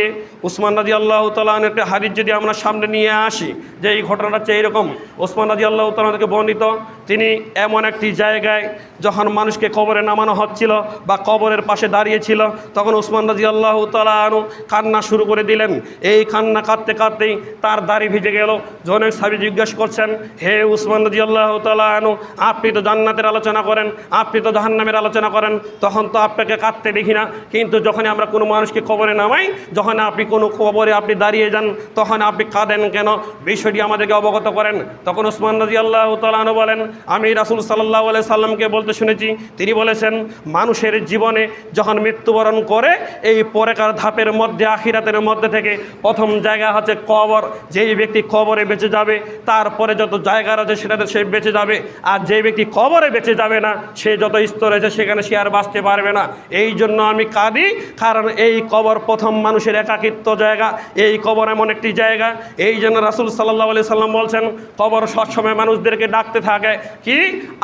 Speaker 1: উসমান রাদিয়াল্লাহু তাআলা আনহু একটা হাদিস যদি আমরা সামনে নিয়ে আসি, যে এই ঘটনাটা হচ্ছে এইরকম। উসমান রাদিয়াল্লাহু তাআলা থেকে বর্ণিত, তিনি এমন একটি জায়গায় যখন মানুষকে কবরে নামানো হচ্ছিল বা কবরের পাশে দাঁড়িয়েছিল, তখন উসমান রাদিয়াল্লাহু তাআলা আনহু কান্না শুরু করে দিলেন। এই কান্না কাঁদতে কাঁদতেই তার দাড়ি ভিজে গেল। জনের সাহাবী জিজ্ঞেস করছেন, হে উসমান রাদিয়াল্লাহু তাআলা আনহু, আপনি তো জান্নাতের আলোচনা করেন, আপনি তো জাহান্নামের আলোচনা করেন, তখন তো আপনাকে কাঁদতে দেখি না, কিন্তু যখনই আমরা কোনো মানুষকে কবরে নামাই, যখন আপনি কোনো কবরে আপনি দাঁড়িয়ে যান, তখন আপনি কাঁদেন কেন, বিষয়টি আমাদেরকে অবগত করেন। তখন উসমান রাদিয়াল্লাহু তাআলা আনহু বলেন, আমি রাসূল সাল্লাল্লাহু আলাইহি সাল্লামকে বলতে শুনেছি, তিনি বলেছেন, মানুষের জীবনে যখন মৃত্যুবরণ করে, এই পরেকার ধাপের মধ্যে, আখিরাতের মধ্যে থেকে প্রথম জায়গা হচ্ছে কবর। যেই ব্যক্তি কবরে বেঁচে যাবে, তারপরে যত জায়গা রয়েছে সেটাতে সে বেঁচে যাবে, আর যেই ব্যক্তি কবরে বেঁচে যাবে না, সে যত স্তর রয়েছে সেখানে সে আর বাঁচতে পারবে না। এই জন্য আমি কাঁদি, কারণ এই কবর প্রথম মানুষের একাকিত্ব জায়গা, এই কবর এমন একটি জায়গা। এই জন্য রাসূল সাল্লাল্লাহু আলাইহি সাল্লাম বলছেন, কবর সবসময় মানুষদেরকে ডাকতে থাকে, কি,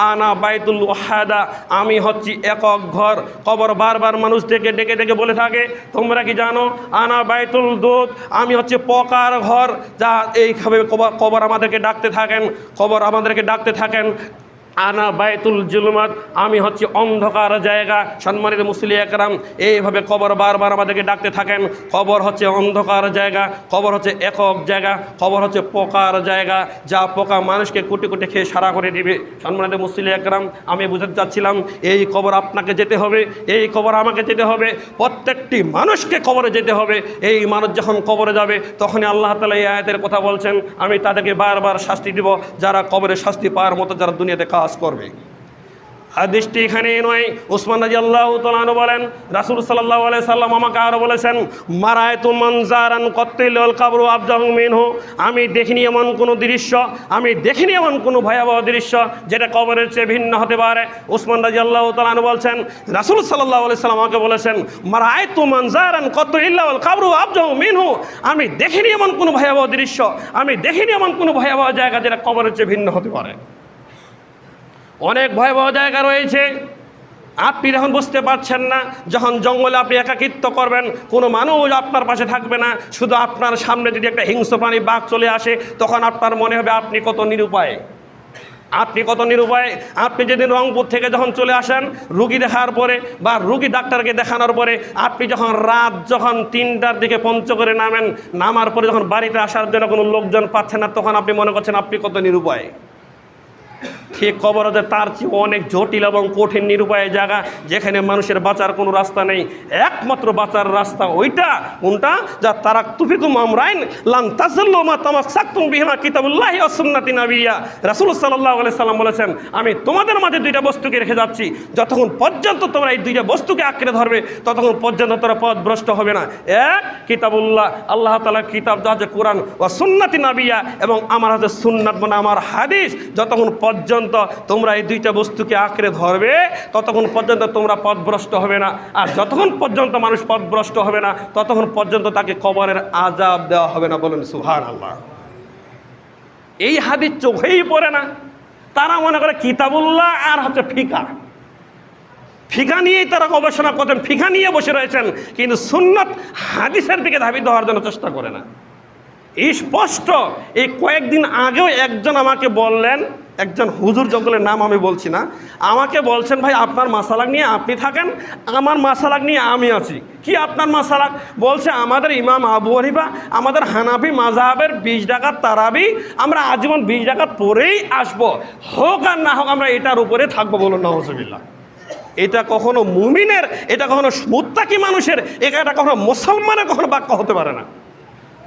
Speaker 1: আনা বাইতুল ওয়াহাদা, আমি হচ্ছি একক ঘর। কবর বারবার মানুষদেরকে ডেকে ডেকে বলে থাকে, তোমরা কি জানো, আনা বাইতুল দুদ, আমি হচ্ছে পকার ঘর। যা এইভাবে কবর আমাদেরকে ডাকতে থাকেন, কবর আমাদেরকে ডাকতে থাকেন। আনা বাইতুল জুলুমাত, আমি হচ্ছে অন্ধকার জায়গা। সম্মানিত মুসলিম একরাম, এইভাবে কবর বারবার আমাদেরকে ডাকতে থাকেন। কবর হচ্ছে অন্ধকার জায়গা, কবর হচ্ছে একক জায়গা, কবর হচ্ছে পোকার জায়গা, যা পোকা মানুষকে কুটি কুটি খেয়ে সারা করে দিবে। সম্মানিত মুসলিম একরাম, আমি বুঝাতে চাচ্ছিলাম এই কবর আপনাকে যেতে হবে, এই কবর আমাকে যেতে হবে, প্রত্যেকটি মানুষকে কবরে যেতে হবে। এই মানুষ যখন কবরে যাবে তখনই আল্লাহ তাআলা এই আয়াতের কথা বলছেন, আমি তাদেরকে বারবার শাস্তি দিব যারা কবরে শাস্তি পাওয়ার মতো যারা দুনিয়াতে কাজ করবে। হাদিসটি এখানে নয়। উসমান রাদিয়াল্লাহু তাআলা আনহু বলেন, রাসূল সাল্লাল্লাহু আলাইহি সাল্লাম আমাকে আরো বলেছেন, মারায়তু মানজারান কাতিলুল কবরু আবজাহু মিনহু, আমি দেখিনি এমন কোনো দৃশ্য, আমি দেখিনি এমন কোনো ভয়াবহ দৃশ্য যেটা কবরের চেয়ে ভিন্ন হতে পারে। উসমান রাদিয়াল্লাহু তাআলা আনহু বলছেন, রাসূল সাল্লাল্লাহু আলাইহি সাল্লাম আমাকে বলেছেন, মারায়তু মানজারান কাতিলুল কবরু আবজাহু মিনহু, আমি দেখিনি এমন কোনো ভয়াবহ দৃশ্য, আমি দেখিনি এমন কোনো ভয়াবহ জায়গা যেটা কবরের চেয়ে ভিন্ন হতে পারে। অনেক ভয়াবহ জায়গা রয়েছে, আপনি যখন বুঝতে পারছেন না, যখন জঙ্গলে আপনি একাকিত্ব করবেন, কোনো মানুষ আপনার পাশে থাকবে না, শুধু আপনার সামনে যদি একটা হিংস্র প্রাণী বাঘ চলে আসে, তখন আপনার মনে হবে আপনি কত নিরুপায়, আপনি কত নিরুপায়। আপনি যেদিন রংপুর থেকে যখন চলে আসেন রুগী দেখার পরে বা রুগী ডাক্তারকে দেখানোর পরে, আপনি যখন রাত যখন 3টার দিকে পঞ্চগড়ে নামেন, নামার পরে যখন বাড়িতে আসার জন্য কোনো লোকজন পাচ্ছেন না, তখন আপনি মনে করছেন আপনি কত নিরুপায়। ঠিক কবর হচ্ছে তার চেয়ে অনেক জটিল এবং কঠিন নিরুপায় জায়গা, যেখানে মানুষের বাঁচার কোনো রাস্তা নেই। একমাত্র বাঁচার রাস্তা ওইটা কোনটা, যা তারাকতু ফিকুম আমরাইন লান তাযিল্লু মা তামাসসাকতুম বিহিমা কিতাবুল্লাহি ওয়া সুন্নাতি নাবিয়্যা। রাসূল সাল্লাল্লাহু আলাইহি সাল্লাম বলেছেন, আমি তোমাদের মাঝে দুইটা বস্তুকে রেখে যাচ্ছি, যতক্ষণ পর্যন্ত তোমরা এই দুইটা বস্তুকে আঁকড়ে ধরবে ততক্ষণ পর্যন্ত তোমরা পথভ্রষ্ট হবে না। এক, কিতাবুল্লাহ, আল্লাহ তাআলার কিতাব যা আছে কোরআন, ওয়া সুন্নাতি নাবিয়্যা, এবং আমার হাতে সুন্নাত মানে আমার হাদিস। যতক্ষণ পর্যন্ত তোমরা এই দুইটা বস্তুকে আঁকড়ে ধরবে ততক্ষণ পর্যন্ত তোমরা পথভ্রষ্ট হবে না। আর যতক্ষণ পর্যন্ত মানুষ পথভ্রষ্ট হবে না ততক্ষণ পর্যন্ত তাকে কবরের আযাব দেওয়া হবে না। বলেন সুবহানাল্লাহ। এই হাদিস চোখেই পড়ে না, তারা মনে করে কিতাবুল্লাহ আর হচ্ছে ফিকা, ফিকা নিয়েই তারা গবেষণা করছেন, ফিকা নিয়ে বসে রয়েছেন, কিন্তু সুন্নাত হাদিসের দিকে ধাবিত হওয়ার জন্য চেষ্টা করে না। স্পষ্ট এই কয়েকদিন আগেও একজন আমাকে বললেন, একজন হুজুর জঙ্গলের নাম আমি বলছি না, আমাকে বলছেন, ভাই আপনার মাসালাক নিয়ে আপনি থাকেন, আমার মাসালাক নিয়ে আমি আছি। কি আপনার মাসালাক? বলছে আমাদের ইমাম আবু হানিফা, আমাদের হানাফি মাযহাবের 20 রাকাত তারাবি আমরা আজীবন 20 রাকাত পরেই আসবো, হোক আর না হোক আমরা এটার উপরে থাকবো। বলুন নাউজুবিল্লাহ। এটা কখনো মুমিনের, এটা কখনো মুত্তাকি মানুষের, এটা কখনো মুসলমানের কখনো বাক্য হতে পারে না।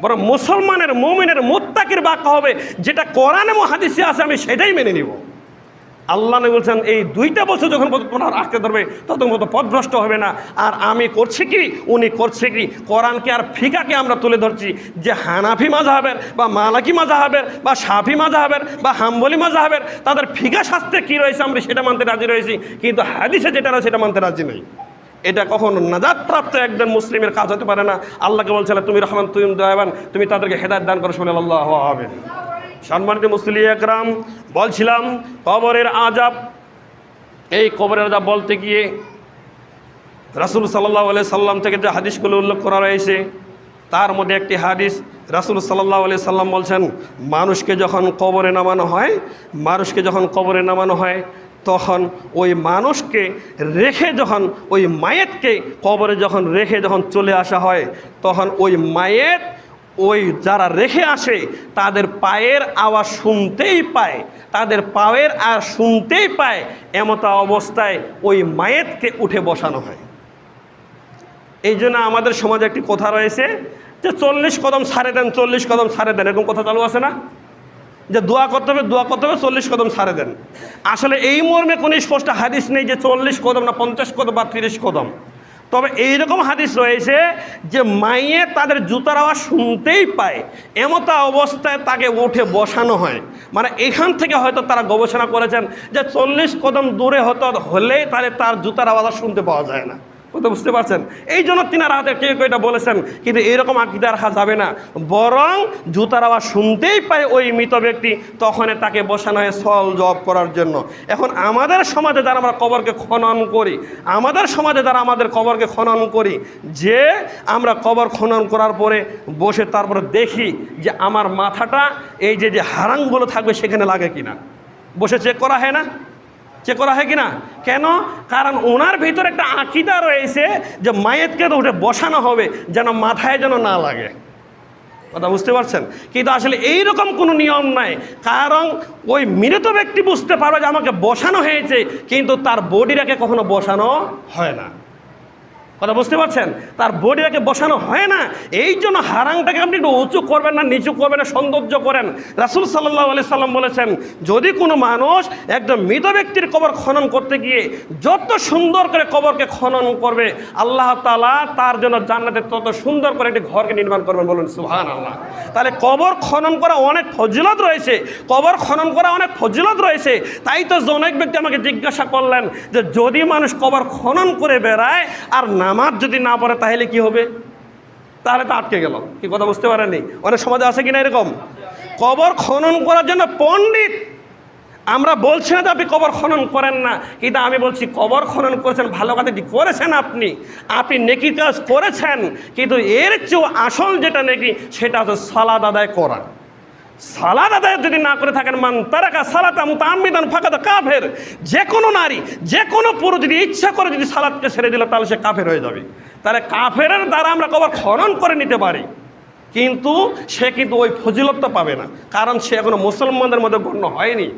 Speaker 1: বরং মুসলমানের, মুমিনের, মুত্তাকির বাক্য হবে যেটা কোরআনে ও হাদিসে আছে, আমি সেটাই মেনে নিব। আল্লাহ নবী বলছেন এই দুইটা বছর যখন তোমরা আঁকড়ে ধরবে ততক্ষণ মতো পথভ্রষ্ট হবে না। আর আমি করছি কি, উনি করছে কি, কোরআনকে আর ফিকাকে আমরা তুলে ধরছি যে হানাফি মাযহাবের বা মালিকি মাযহাবের বা শাফি মাযহাবের বা হাম্বলি মাযহাবের তাদের ফিকা শাস্ত্রে কী রয়েছে আমরা সেটা মানতে রাজি রয়েছি, কিন্তু হাদিসে যেটা রয়েছে সেটা মানতে রাজি নই। এটা কখনো নাজাতপ্রাপ্ত একজন মুসলিমের কাজ হতে পারে না। আল্লাহকে বলছিলেন তুমি রহমান, তুমি দয়াবান, তুমি তাদেরকে হেদায়েত দান করো। সুবহানাল্লাহ। আমিন। সম্মানিত মুসলিম একরাম, বলছিলাম কবরের আযাব। এই কবরের আযাব বলতে গিয়ে রাসূল সাল্লাল্লাহু আলাইহি সাল্লাম থেকে যে হাদিসগুলো উল্লেখ করা রয়েছে তার মধ্যে একটি হাদিস, রাসূল সাল্লাল্লাহু আলাইহি সাল্লাম বলছেন, মানুষকে যখন কবরে নামানো হয়, মানুষকে যখন কবরে নামানো হয় তখন ওই মানুষকে রেখে, যখন ওই মায়েতকে কবরে যখন রেখে যখন চলে আসা হয়, তখন ওই মায়েত ওই যারা রেখে আসে তাদের পায়ের আওয়াজ শুনতেই পায়, তাদের পায়ের আর শুনতেই পায়, এমতো অবস্থায় ওই মায়েতকে উঠে বসানো হয়। এই জন্য আমাদের সমাজে একটি কথা রয়েছে যে 40 কদম ছাড়ে দেন, 40 কদম ছাড়ে দেন, এরকম কথা চালু আছে না, যে দোয়া করতে হবে, দোয়া করতে হবে, 40 কদম ছাড়ে দেন। আসলে এই মর্মে কোনো স্পষ্ট হাদিস নেই যে 40 কদম না 50 কদম বা 30 কদম। তবে এইরকম হাদিস রয়েছে যে মাইয়ে তাদের জুতার আওয়াজ শুনতেই পায়, এমতো অবস্থায় তাকে উঠে বসানো হয়। মানে এখান থেকে হয়তো তারা গবেষণা করেছেন যে 40 কদম দূরে হলেই তাহলে তার জুতার আওয়াজ শুনতে পাওয়া যায় না। কথা বুঝতে পারছেন? এই জন্য তিনারা হাতে কেউ কেউ এটা বলেছেন, কিন্তু এরকম আকীদা রাখা যাবে না। বরং জুতার আওয়াজ শুনতেই পায় ওই মৃত ব্যক্তি, তখন তাকে বসানো হয় সওয়াল জবাব করার জন্য। এখন আমাদের সমাজে যারা আমরা কবরকে খনন করি, আমাদের সমাজে যারা আমাদের কবরকে খনন করি, যে আমরা কবর খনন করার পরে বসে তারপরে দেখি যে আমার মাথাটা এই যে হারাংগুলো থাকবে সেখানে লাগে কিনা, বসে চেক করা হয় না? চেক করা হয় কিনা? কেন? কারণ ওনার ভিতরে একটা আকীদা রয়েছে যে মায়েতকে তো উঠে বসানো হবে যেন মাথায় যেন না লাগে। কথা বুঝতে পারছেন? কিন্তু আসলে এইরকম কোনো নিয়ম নাই, কারণ ওই মৃত ব্যক্তি বুঝতে পারবে যে আমাকে বসানো হয়েছে, কিন্তু তার বডিটাকে কখনো বসানো হয় না। কথা বুঝতে পারছেন? তার বডিটাকে বসানো হয় না। এই জন্য হারাংটাকে আপনি একটু উঁচু করবেন না, নিচু করবেন না, সৌন্দর্য করেন। রাসূল সাল্লাল্লাহু আলাইহি সাল্লাম বলেছেন, যদি কোনো মানুষ একদম মৃত ব্যক্তির কবর খনন করতে গিয়ে যত সুন্দর করে কবরকে খনন করবে, আল্লাহ তাআলা তার জন্য জান্নাতে তত সুন্দর করে একটি ঘরকে নির্মাণ করবেন। বলুন সুবহানাল্লাহ। তাহলে কবর খনন করা অনেক ফজিলত রয়েছে, কবর খনন করা অনেক ফজিলত রয়েছে। তাই তো অনেক ব্যক্তি আমাকে জিজ্ঞাসা করলেন যে যদি মানুষ কবর খনন করে বেড়ায় আর নামাজ যদি না পড়ে তাহলে কি হবে? তাহলে তো আটকে গেল। কি কথা বুঝতে পারেননি? অনেক সমাজে আছে কিনা এরকম? কবর খনন করার জন্য পণ্ডিত। আমরা বলছি না যে আপনি কবর খনন করেন না, কিন্তু আমি বলছি কবর খনন করেছেন, ভালো কাজটি করেছেন, আপনি নেকির কাজ করেছেন, কিন্তু এর চেয়েও আসল যেটা নেকি সেটা হচ্ছে সালাত আদায় করা। সালাত আদায় যদি না করে থাকেন, মান তারাকা সালাতা মুতাআম্মিদান ফাকাদ কাফের। যে কোনো নারী, যে কোনো পুরুষ যদি ইচ্ছা করে যদি সালাতকে ছেড়ে দিল তাহলে সে কাফের হয়ে যাবে। তাহলে কাফেরের দ্বারা আমরা কবর খনন করে নিতে পারি, কিন্তু সে কিন্তু ওই ফজিলতটা পাবে না, কারণ সে এখনো মুসলমানদের মধ্যে গণ্য হয়নি।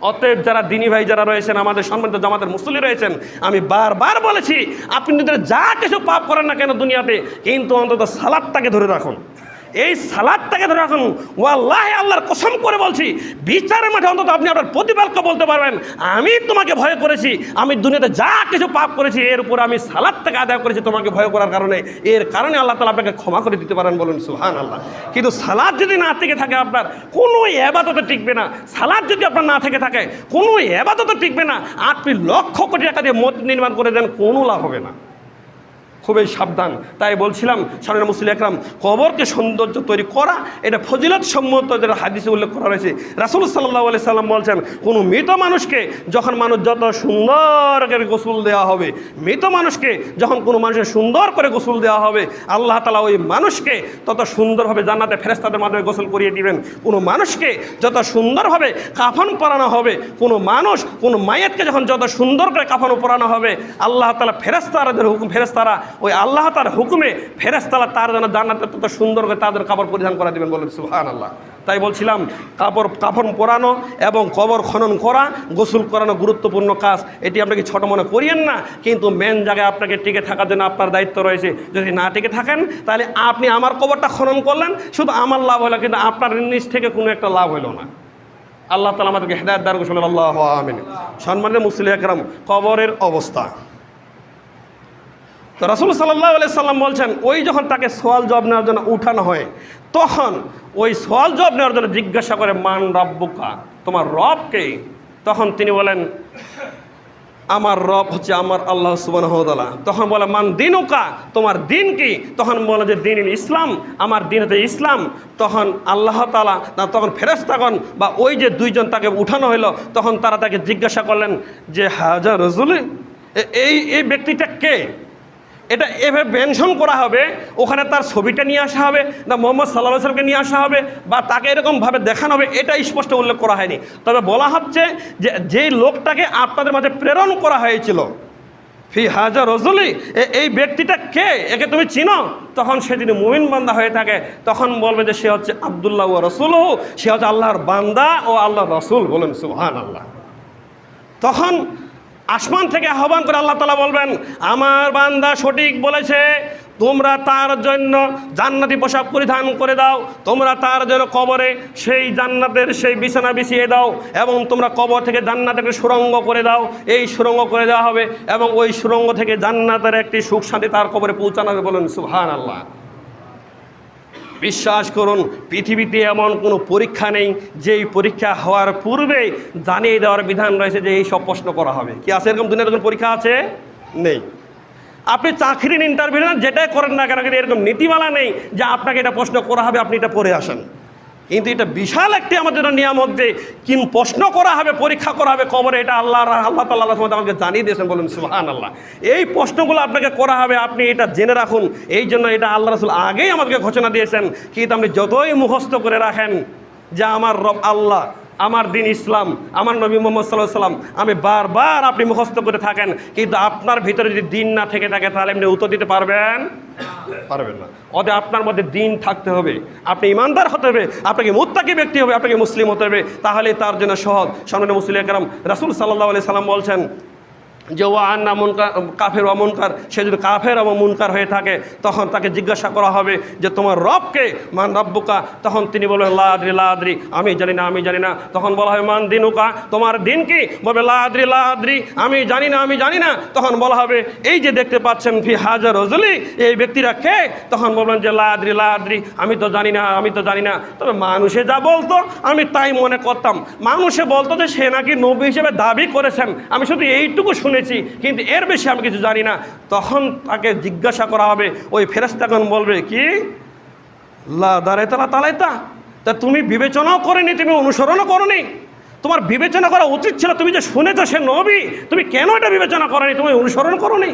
Speaker 1: অতএব যারা দিনী ভাই যারা রয়েছেন, আমাদের সম্মানিত জামাতের মুসল্লি রয়েছেন, আমি বারবার বলেছি আপনি যদি যা কিছু পাপ করেন না কেন দুনিয়াতে, কিন্তু অন্তত সালাতটাকে ধরে রাখুন। এই সালাতটাকে ধরে রাখুন। ওয়াল্লাহি আল্লাহর কসম করে বলছি, বিচারের মাঠে অন্তত আপনি আপনার প্রতিপালককে বলতে পারবেন আমি তোমাকে ভয় করেছি, আমি দুনিয়াতে যা কিছু পাপ করেছি এর উপর আমি সালাতটাকে আদায় করেছি তোমাকে ভয় করার কারণে, এর কারণে আল্লাহ তাআলা আপনাকে ক্ষমা করে দিতে পারেন। বলুন সুবহানাল্লাহ। কিন্তু সালাত যদি না থেকে থাকে, আপনার কোনো ইবাদতে টিকবে না। সালাত যদি আপনার না থেকে থাকে, কোনো ইবাদতে টিকবে না। আপনি লক্ষ কোটি টাকা দিয়ে মসজিদ নির্মাণ করে দেন, কোনো লাভ হবে না। খুবই সাবধান। তাই বলছিলাম সামনের মুসলিম একরাম, কবরকে সৌন্দর্য তৈরি করা এটা ফজিলত সম্মত, যেটা হাদিসে উল্লেখ করা রয়েছে। রাসূল সাল্লাল্লাহু আলাইহি সাল্লাম বলছেন, কোনো মৃত মানুষকে যখন মানুষ যত সুন্দর করে গোসল দেওয়া হবে, মৃত মানুষকে যখন কোনো মানুষের সুন্দর করে গোসল দেওয়া হবে, আল্লাহ তাআলা ওই মানুষকে তত সুন্দরভাবে জান্নাতে ফেরেশতাদের মাধ্যমে গোসল করিয়ে দিবেন। কোনো মানুষকে যত সুন্দরভাবে কাফন পরানো হবে, কোনো মানুষ কোনো মায়েতকে যখন যত সুন্দর করে কাফন পরানো হবে, আল্লাহ তাআলা ফেরেশতাদের হুকুম, ফেরেশতারা ওই আল্লাহ তার হুকুমে ফেরেশতারা তার জন্য জান্নাতে তত সুন্দর করে তাদের কাপড় পরিধান করা দেবেন। বলেন সুবহানাল্লাহ। তাই বলছিলাম কাফন পরানো এবং কবর খনন করা, গোসল করানো গুরুত্বপূর্ণ কাজ। এটি আপনাকে ছোট মনে করিয়েন না, কিন্তু মেন জায়গায় আপনাকে টিকে থাকার জন্য আপনার দায়িত্ব রয়েছে। যদি না টিকে থাকেন তাহলে আপনি আমার কবরটা খনন করলেন, শুধু আমার লাভ হলো, কিন্তু আপনার নিজ থেকে কোনো একটা লাভ হলো না। আল্লাহ তাআলা আমাদেরকে হেদায়েত দান করুন। আল্লাহু আমিন। সম্মানিত মুসলিম একরাম, কবরের অবস্থা তো রাসূল সাল্লাল্লাহু আলাইহি সাল্লাম বলছেন, ওই যখন তাকে সওয়াল জবাব নেওয়ার জন্য উঠানো হয়, তখন ওই সওয়াল জবাব নেওয়ার জন্য জিজ্ঞাসা করে, মান রাব্বুকা, তোমার রব কে? তখন তিনি বলেন, আমার রব হচ্ছে আমার আল্লাহ সুবহানাহু ওয়া তাআলা। তখন বলে, মান দিনুকা, তোমার দিন কি? তখন বলে যে দিনুল ইসলাম, আমার দিন হচ্ছে ইসলাম। তখন আল্লাহ তাআলা না, তখন ফেরেশতাগণ বা ওই যে দুইজন তাকে উঠানো হলো, তখন তারা তাকে জিজ্ঞাসা করলেন যে হাজা রাসূল, এই ব্যক্তিটা কে? এটা এভাবে মেনশন করা হবে, ওখানে তার ছবিটা নিয়ে আসা হবে না মুহাম্মদ সাল্লাল্লাহু আলাইহি ওয়াসাল্লামকে নিয়ে আসা হবে বা তাকে এরকমভাবে দেখানো হবে, এটা স্পষ্ট উল্লেখ করা হয়নি। তবে বলা হচ্ছে যে যেই লোকটাকে আপনাদের মাঝে প্রেরণ করা হয়েছিল, ফি হাজা রাজুলি, এই ব্যক্তিটা কে? একে তুমি চিনো? তখন সে যদি মুমিন বান্দা হয়ে থাকে তখন বলবে যে সে হচ্ছে আব্দুল্লাহ ওয়া রাসূলুহু, সে হচ্ছে আল্লাহর বান্দা ও আল্লাহর রাসূল। বলেন সুবহানাল্লাহ। তখন আসমান থেকে আহ্বান করে আল্লাহ তাআলা বলবেন, আমার বান্দা সঠিক বলেছে, তোমরা তার জন্য জান্নাতি পোশাক পরিধান করে দাও, তোমরা তার জন্য কবরে সেই জান্নাতের সেই বিছানা বিছিয়ে দাও, এবং তোমরা কবর থেকে জান্নাতের সুড়ঙ্গ করে দাও। এই সুড়ঙ্গ করে দেওয়া হবে এবং ওই সুড়ঙ্গ থেকে জান্নাতের একটি সুখ শান্তি তার কবরে পৌঁছানো হবে। বলুন সুবহানাল্লাহ। বিশ্বাস করুন, পৃথিবীতে এমন কোনো পরীক্ষা নেই যেই পরীক্ষা হওয়ার পূর্বে জানিয়ে দেওয়ার বিধান রয়েছে যে এই সব প্রশ্ন করা হবে। কি আছে এরকম দুনিয়াতে কোনো পরীক্ষা আছে? নেই। আপনি চাকরির ইন্টারভিউ যেটাই করেন না কেন, কিন্তু এরকম নীতিমালা নেই যে আপনাকে এটা প্রশ্ন করা হবে, আপনি এটা পড়ে আসেন। কিন্তু এটা বিশাল একটি আমাদের নিয়ামত যে কিন প্রশ্ন করা হবে, পরীক্ষা করা হবে কবরে, এটা আল্লাহ তাআলা আমাকে জানিয়ে দিয়েছেন। বলুন সুবহানাল্লাহ। এই প্রশ্নগুলো আপনাকে করা হবে, আপনি এটা জেনে রাখুন। এই জন্য এটা আল্লাহ রাসূল আগেই আমাদেরকে ঘোষণা দিয়েছেন। কিন্তু আপনি যতই মুখস্থ করে রাখেন যে আমার রব আল্লাহ, আমার দিন ইসলাম, আমার নবী মুহাম্মদ সাল্লাল্লাহু আলাইহি ওয়াসাল্লাম, আমি বারবার আপনি মুখস্থ করে থাকেন, কিন্তু আপনার ভিতরে যদি দিন না থেকে থাকে তাহলে আপনি উত্তর দিতে পারবেন না। অতএব আপনার মধ্যে দিন থাকতে হবে, আপনি ইমানদার হতে হবে, আপনাকে মুত্তাকি ব্যক্তি হবে, আপনাকে মুসলিম হতে হবে, তাহলে তার জন্য সহজ। সম্মানিত মুসলিম একরাম, রাসূল সাল্লাল্লাহু আলাইহি সাল্লাম বলছেন যে ওয়া আন্না মুনকার কাফের ওয়া মুনকার, সে যদি কাফের এবং মুনকার হয়ে থাকে তখন তাকে জিজ্ঞাসা করা হবে যে তোমার রবকে, মান রব্বুকা, তখন তিনি বলবেন লা আদরি লা আদরি, আমি জানি না। তখন বলা হবে মান দিনুকা, তোমার দিন কি? বলবে লা আদরি, আমি জানি না। তখন বলা হবে এই যে দেখতে পাচ্ছেন ফি হাজার রজুলি, এই ব্যক্তিরা কে? তখন বলবেন যে লা আদরি, আমি তো জানি না। তবে মানুষে যা বলতো আমি তাই মনে করতাম, মানুষে বলতো যে সে নাকি নবী হিসেবে দাবি করেছেন, আমি শুধু এইটুকু শুনেছি, কিন্তু এর বেশি আমি কিছু জানি না। তখন তাকে জিজ্ঞাসা করা হবে, ওই ফেরেশতাগণ বলবে কি? লা দারাইতা, তা তুমি বিবেচনাও করেনি, তুমি অনুসরণও করনি, তোমার বিবেচনা করা উচিত ছিল। তুমি যে শুনেছো সে নবী, তুমি কেন এটা বিবেচনা করনি, তুমি অনুসরণ করনি?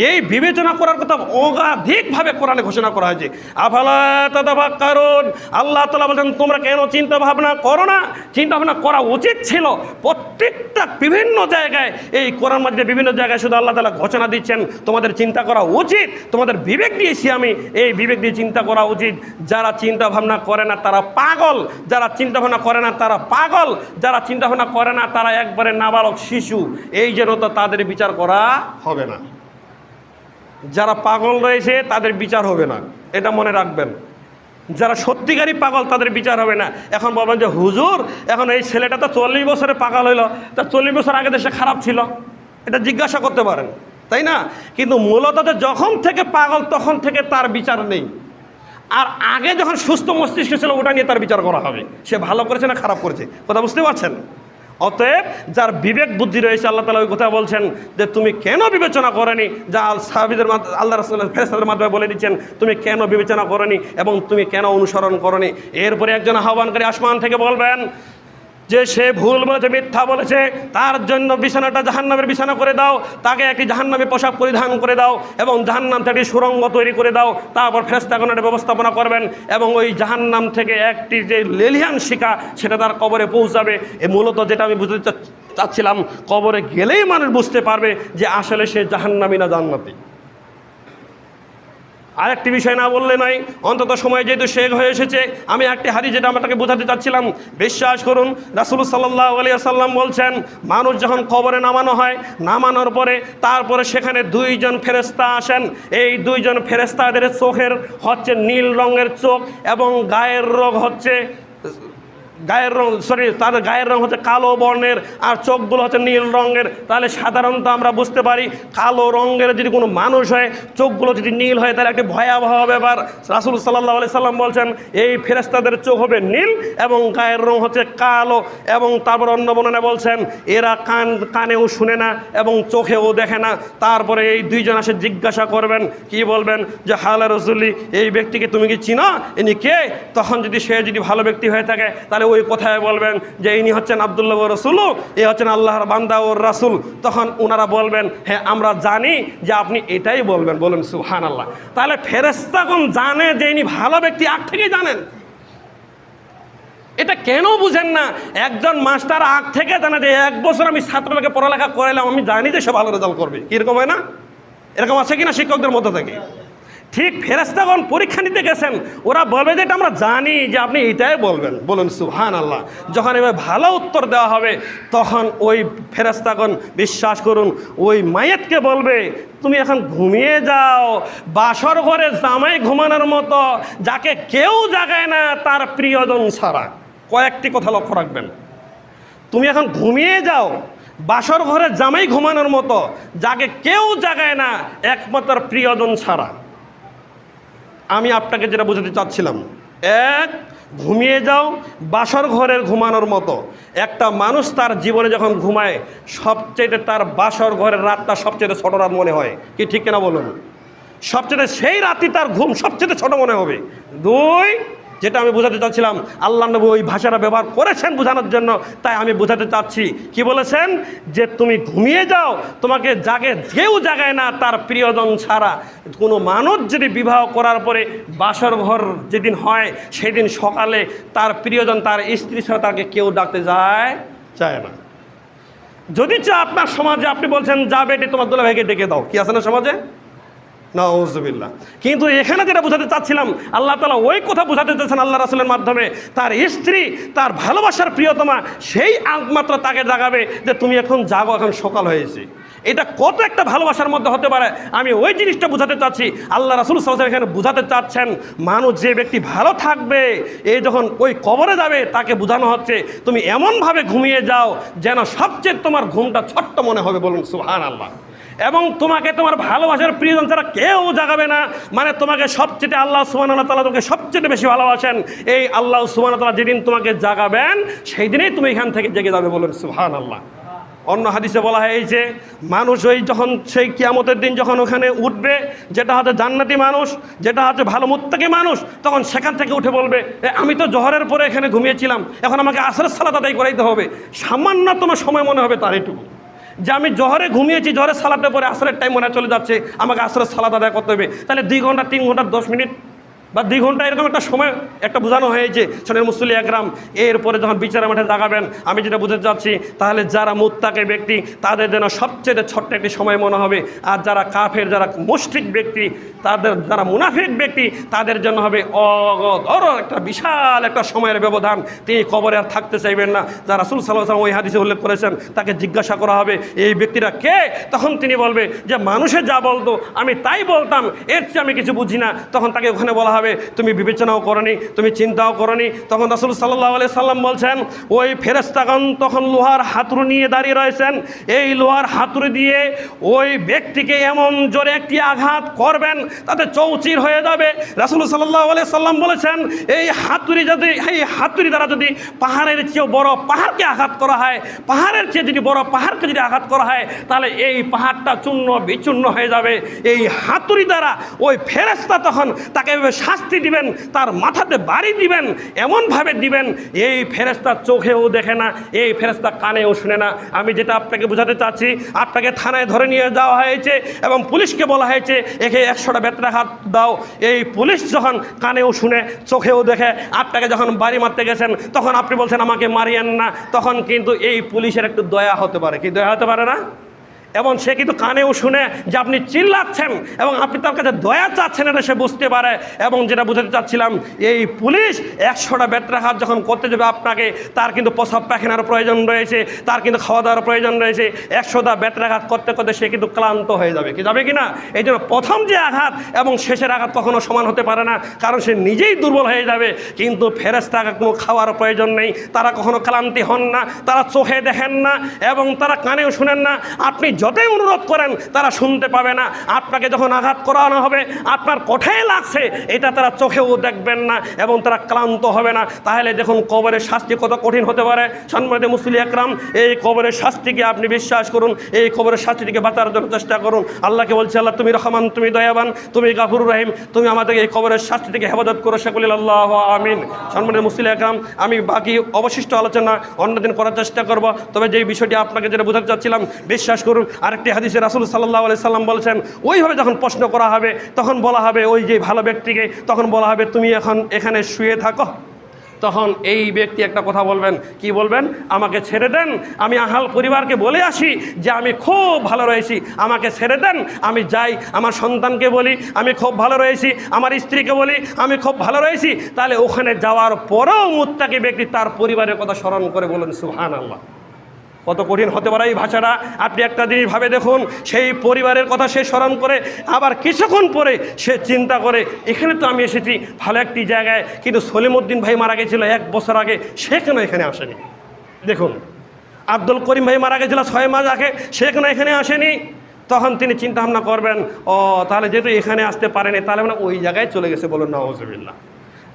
Speaker 1: এই বিবেচনা করার কথা অগাধিকভাবে কোরআনে ঘোষণা করা হয়েছে। আফালা তাতাফাক্কারুন, আল্লাহ তাআলা বলেন তোমরা কেন চিন্তা ভাবনা করো না? চিন্তা ভাবনা করা উচিত ছিল। প্রত্যেকটা বিভিন্ন জায়গায়, এই কোরআন মাজিদে বিভিন্ন জায়গায় শুধু আল্লাহ তাআলা ঘোষণা দিচ্ছেন তোমাদের চিন্তা করা উচিত, তোমাদের বিবেক দিয়েছি আমি, এই বিবেক দিয়ে চিন্তা করা উচিত। যারা চিন্তা ভাবনা করে না তারা পাগল, যারা চিন্তা ভাবনা করে না তারা পাগল, যারা চিন্তা ভাবনা করে না তারা একবারে নাবালক শিশু। এই জন্য তো তাদের বিচার করা হবে না। যারা পাগল রয়েছে তাদের বিচার হবে না, এটা মনে রাখবেন। যারা সত্যিকারই পাগল তাদের বিচার হবে না। এখন বলবেন যে হুজুর, এখন এই ছেলেটা তো 40 বছরে পাগল হইলো, তা 40 বছর আগে দেশে খারাপ ছিল, এটা জিজ্ঞাসা করতে পারেন, তাই না? কিন্তু মূলত যখন থেকে পাগল তখন থেকে তার বিচার নেই। আর আগে যখন সুস্থ মস্তিষ্ক ছিল ওটা নিয়ে তার বিচার করা হবে, সে ভালো করেছে না খারাপ করেছে। কথা বুঝতে পারছেন? অতএব যার বিবেক বুদ্ধি রয়েছে, আল্লাহ তাআলা ওই কথা বলছেন যে তুমি কেন বিবেচনা করনি, যা সাহাবীদের আল্লাহ রাসূলের ফেরেশতাদের মাধ্যমে বলে দিচ্ছেন তুমি কেন বিবেচনা করনি এবং তুমি কেন অনুসরণ করনি। এরপরে একজন আহ্বানকারী আসমান থেকে বলবেন যে সে ভুল বলেছে, মিথ্যা বলেছে, তার জন্য বিছানাটা জাহান্নামের বিছানা করে দাও, তাকে একটি জাহান্নামী পোশাক পরিধান করে দাও এবং জাহান্নাম থেকে একটি সুড়ঙ্গ তৈরি করে দাও। তারপর ফেরেশতাগণ এটা ব্যবস্থাপনা করবেন এবং ওই জাহান্নাম থেকে একটি যে লেলিয়ান শিখা সেটা তার কবরে পৌঁছাবে। এ মূলত যেটা আমি বুঝতে চাচ্ছিলাম, কবরে গেলেই মানুষ বুঝতে পারবে যে আসলে সে জাহান্নামী না জান্নাতি। আরেকটি বিষয় না বললে নয়, অন্তত সময় যেহেতু শেষ হয়ে এসেছে, আমি একটি হাদিস যেটা আপনাকে বোঝাতে চাচ্ছিলাম। বিশ্বাস করুন, রাসূল সাল্লাল্লাহু আলাইহি ওয়াসাল্লাম বলছেন মানুষ যখন কবরে নামানো হয়, নামানোর পরে তারপরে সেখানে 2 জন ফেরেশতা আসেন। এই 2 জন ফেরেশতাদের চোখের হচ্ছে নীল রঙের চোখ এবং গায়ের রং হচ্ছে তাদের গায়ের রং হচ্ছে কালো বর্ণের আর চোখগুলো হচ্ছে নীল রঙের। তাহলে সাধারণত আমরা বুঝতে পারি কালো রঙের যদি কোনো মানুষ হয়, চোখগুলো যদি নীল হয় তাহলে একটি ভয়াবহ ব্যাপার। রাসূল সাল্লাল্লাহু আলাইহি সাল্লাম বলছেন এই ফেরেশতাদের চোখ হবে নীল এবং গায়ের রং হচ্ছে কালো। এবং তারপর অন্য বর্ণনা বলছেন এরা কানেও শুনে না এবং চোখেও দেখে না। তারপরে এই 2 জন এসে জিজ্ঞাসা করবেন, কি বলবেন যে হালা রাসূলি, এই ব্যক্তিকে তুমি কি চিনো, ইনি কে? তখন যদি সে ভালো ব্যক্তি হয়ে থাকে তাহলে ওই কথায় বলবেন যে ইনি হচ্ছেন আব্দুল্লাহ ওয়া রাসূলু, এই হচ্ছেন আল্লাহর বান্দা ও রাসূল। তখন ওনারা বলবেন হ্যাঁ আমরা জানি যে আপনি এটাই বলবেন। বলেন সুবহানাল্লাহ। তাহলে ফেরেশতাগণ জানে যে ইনি ভালো ব্যক্তি, আগ থেকেই জানেন। এটা কেন বুঝেন না? একজন মাস্টার আগ থেকে জানে যে 1 বছর আমি ছাত্রকে পড়ালেখা করাইলাম, আমি জানি যে সে ভালো রেজাল্ট করবে। কীরকম হয় না? এরকম আছে কিনা শিক্ষকদের মধ্যে থেকে? ঠিক ফেরেশতাগণ পরীক্ষা নিতে গেছেন, ওরা বলবে যে এটা আমরা জানি যে আপনি এটাই বলবেন। বলুন সুবহানাল্লাহ। যখন এবার ভালো উত্তর দেওয়া হবে তখন ওই ফেরেশতাগণ বিশ্বাস করুন ওই মাইয়াতকে বলবে তুমি এখন ঘুমিয়ে যাও, বাসর ঘরে জামাই ঘুমানোর মতো, যাকে কেউ জাগায় না তার প্রিয়জন ছাড়া। কয়েকটি কথা লক্ষ্য রাখবেন, তুমি এখন ঘুমিয়ে যাও বাসর ঘরে জামাই ঘুমানোর মতো, যাকে কেউ জাগায় না একমাত্র প্রিয়জন ছাড়া। আমি আপনাকে যেটা বোঝাতে চাচ্ছিলাম, 1 ঘুমিয়ে যাও বাসর ঘরের ঘুমানোর মতো। একটা মানুষ তার জীবনে যখন ঘুমায় সবচেয়ে তার বাসর ঘরের রাতটা সবচেয়ে ছোট রাত মনে হয়, কি ঠিক কিনা বলুন? সবচেয়ে সেই রাতই তার ঘুম সবচেয়ে ছোট মনে হবে। 2 যেটা আমি বোঝাতে চাচ্ছিলাম, আল্লাহ নবী ওই ভাষাটা ব্যবহার করেছেন বোঝানোর জন্য, তাই আমি বোঝাতে চাচ্ছি। কি বলেছেন? যে তুমি ঘুমিয়ে যাও, তোমাকে কেউ জাগায় না তার প্রিয়জন ছাড়া। কোনো মানুষ যদি বিবাহ করার পরে বাসর ঘর যেদিন হয় সেদিন সকালে তার প্রিয়জন, তার স্ত্রী ছাড়া তাকে কেউ ডাকতে চায় না। যদি আপনার সমাজে আপনি বলছেন যা বেটি তোমার দুলাভাইকে ডেকে দাও, কি আছে না সমাজে? নাউযুবিল্লাহ। কিন্তু এখানে যেটা বোঝাতে চাচ্ছিলাম, আল্লাহ তাআলা ওই কথা বোঝাতে চাচ্ছেন আল্লাহ রাসূলের মাধ্যমে, তার স্ত্রী, তার ভালোবাসার প্রিয়তমা সেই একমাত্র তাকে জাগাবে যে তুমি এখন জাগো, এখন সকাল হয়েছে। এটা কত একটা ভালোবাসার মধ্যে হতে পারে, আমি ওই জিনিসটা বোঝাতে চাচ্ছি। আল্লাহ রাসূল সাল্লাল্লাহু আলাইহি ওয়াসাল্লাম এখানে বোঝাতে চাচ্ছেন, মানুষ যে ব্যক্তি ভালো থাকবে, এই যখন ওই কবরে যাবে তাকে বোঝানো হচ্ছে তুমি এমনভাবে ঘুমিয়ে যাও যেন সবচেয়ে তোমার ঘুমটা ছোট্ট মনে হবে। বলুন সুবহানাল্লাহ। এবং তোমাকে তোমার ভালোবাসার প্রিয়জন ছাড়া কেউ জাগাবে না, মানে তোমাকে সবচেয়ে আল্লাহ সুবহানাহু ওয়া তাআলা তোমাকে সবচেয়ে বেশি ভালোবাসেন। এই আল্লাহ সুবহানাহু ওয়া তাআলা যেদিন তোমাকে জাগাবেন সেই দিনেই তুমি এখান থেকে জেগে যাবে। বলুন সুবহানাল্লাহ। অন্য হাদিসে বলা হয়েছে, মানুষ ওই যখন সেই কিয়ামতের দিন যখন ওখানে উঠবে, যেটা হচ্ছে জান্নাতি মানুষ, যেটা হচ্ছে ভালো মুত্তাকি মানুষ, তখন সেখান থেকে উঠে বলবে আমি তো জোহরের পরে এখানে ঘুমিয়েছিলাম, এখন আমাকে আসরের সালাত আদায় করাইতে হবে। সামান্যতম সময় মনে হবে তার এটুকু, যে আমি জোহরে ঘুমিয়েছি, জোহরের সালাতের পরে আসরের টাইম মনে চলে যাচ্ছে, আমাকে আসরের সালাত আদায় করতে হবে। তাহলে 2 ঘন্টা 3 ঘন্টা 10 মিনিট বা 2 ঘন্টা এরকম একটা সময় একটা বোঝানো হয়েছে। শোনেন মুসল্লি একরাম, এরপরে যখন বিচারের মাঠে জাগাবেন, আমি যেটা বুঝতে চাচ্ছি, তাহলে যারা মুত্তাকি ব্যক্তি তাদের জন্য সবচেয়ে ছোট্ট একটি সময় মনে হবে, আর যারা কাফের, যারা মুশরিক ব্যক্তি, তাদের যারা মুনাফিক ব্যক্তি, তাদের জন্য হবে অগদর একটা বিশাল একটা সময়ের ব্যবধান। তিনি কবরে আর থাকতে চাইবেন না। যা রাসূল সাল্লাল্লাহু আলাইহি ওয়াসাল্লাম ওই হাদিসে উল্লেখ করেছেন, তাকে জিজ্ঞাসা করা হবে এই ব্যক্তিরা কে? তখন তিনি বলবে যে মানুষে যা বলতো আমি তাই বলতাম, এর চেয়ে আমি কিছু বুঝি না। তখন তাকে ওখানে বলা হবে তুমি বিবেচনাও করনি, তুমি চিন্তাও করনি। তখন রাসূল সাল্লাল্লাহু আলাইহি সাল্লাম বলছেন, ওই ফেরেশতাগণ তখন লোহার হাতুড়ি নিয়ে দাঁড়িয়ে রয়েছেন, এই লোহার হাতুড়ি দিয়ে ওই ব্যক্তিকে এমন জোরে একটি আঘাত করবেন তাতে চৌচির হয়ে যাবে। রাসূল সাল্লাল্লাহু আলাইহি সাল্লাম বলেছেন, এই হাতুড়ি দ্বারা যদি পাহাড়ের চেয়েও বড় পাহাড়কে আঘাত করা হয়, পাহাড়ের চেয়ে যদি বড় পাহাড়কে যদি আঘাত করা হয়, তাহলে এই পাহাড়টা চূর্ণ বিচূর্ণ হয়ে যাবে। এই হাতুড়ি দ্বারা ওই ফেরেশতা তখন তাকে শাস্তি দিবেন, তার মাথাতে বাড়ি দিবেন, এমনভাবে দিবেন এই ফেরেশতা চোখেও দেখে না, এই ফেরেশতা কানেও শুনে না। আমি যেটা আপনাকে বোঝাতে চাচ্ছি, আপনাকে থানায় ধরে নিয়ে যাওয়া হয়েছে এবং পুলিশকে বলা হয়েছে একে 100টা বেত্রাঘাত দাও। এই পুলিশ যখন কানেও শুনে, চোখেও দেখে, আপনাকে যখন বাড়ি মারতে গেছেন তখন আপনি বলছেন আমাকে মারিয়েন না, তখন কিন্তু এই পুলিশের একটু দয়া হতে পারে। কি দয়া হতে পারে না? এবং সে কিন্তু কানেও শুনে যে আপনি চিল্লাচ্ছেন এবং আপনি তার কাছে দয়া চাচ্ছেন, এটা সে বুঝতে পারে। এবং যেটা বুঝাতে চাচ্ছিলাম, এই পুলিশ 100টা বেত্রাঘাত যখন করতে যাবে আপনাকে, তার কিন্তু প্রসাব পায়খানার প্রয়োজন রয়েছে, তার কিন্তু খাওয়া দাওয়ার প্রয়োজন রয়েছে। 100টা বেত্রাঘাত করতে করতে সে কিন্তু ক্লান্ত হয়ে যাবে। কি যাবে কি না? এই জন্য প্রথম যে আঘাত এবং শেষের আঘাত কখনো সমান হতে পারে না, কারণ সে নিজেই দুর্বল হয়ে যাবে। কিন্তু ফেরেশতাকে কোনো খাওয়ার প্রয়োজন নেই, তারা কখনো ক্লান্তি হন না, তারা চোখে দেখেন না এবং তারা কানেও শুনেন না। আপনি যতই অনুরোধ করেন তারা শুনতে পাবে না। আপনাকে যখন আঘাত করানো হবে, আপনার কোথায় লাগছে এটা তারা চোখেও দেখবেন না এবং তারা ক্লান্ত হবে না। তাহলে দেখুন কবরের শাস্তি কত কঠিন হতে পারে। সম্মানিত মুসলিম একরাম, এই কবরের শাস্তিকে আপনি বিশ্বাস করুন, এই কবরের শাস্তি থেকে বাঁচার জন্য চেষ্টা করুন। আল্লাহকে বলছে, আল্লাহ তুমি রহমান, তুমি দয়াবান, তুমি গাফুরুর রহিম, তুমি আমাদেরকে এই কবরের শাস্তি থেকে হেফাজত করো। সকলে আল্লাহ আমিন। সম্মানিত মুসলিম একরাম, আমি বাকি অবশিষ্ট আলোচনা অন্যদিন করার চেষ্টা করব। তবে যেই বিষয়টি আপনাকে যেটা বোঝাতে চাচ্ছিলাম, বিশ্বাস করুন, আরেকটি হাদিসে রাসূল সাল্লাল্লাহু আলাইহি সাল্লাম বলেছেন, ওইভাবে যখন প্রশ্ন করা হবে তখন বলা হবে ওই যে ভালো ব্যক্তিকে, তখন বলা হবে তুমি এখন এখানে শুয়ে থাকো। তখন এই ব্যক্তি একটা কথা বলবেন, কি বলবেন? আমাকে ছেড়ে দেন, আমি আহাল পরিবারকে বলে আসি যে আমি খুব ভালো রয়েছি, আমাকে ছেড়ে দেন, আমি যাই। আমার সন্তানকে বলি আমি খুব ভালো রয়েছি, আমার স্ত্রীকে বলি আমি খুব ভালো রয়েছি। তাহলে ওখানে যাওয়ার পরেও মুত্তাকি ব্যক্তি তার পরিবারের কথা স্মরণ করে বলেন সুবহানাল্লাহ। কত কঠিন হতে পারে এই ভাষাটা। আপনি একটা জিনিস ভাবে দেখুন, সেই পরিবারের কথা সে স্মরণ করে, আবার কিছুক্ষণ পরে সে চিন্তা করে এখানে তো আমি এসেছি ভালো একটি জায়গায়, কিন্তু সলিমউদ্দিন ভাই মারা গেছিল 1 বছর আগে, সে কেন এখানে আসেনি? দেখুন, আব্দুল করিম ভাই মারা গেছিল 6 মাস আগে, সে কেন এখানে আসেনি? তখন তিনি চিন্তা ভাবনা করবেন, ও তাহলে যেহেতু এখানে আসতে পারেনি, তাহলে মানে ওই জায়গায় চলে গেছে। বলুন নাউজুবিল্লাহ।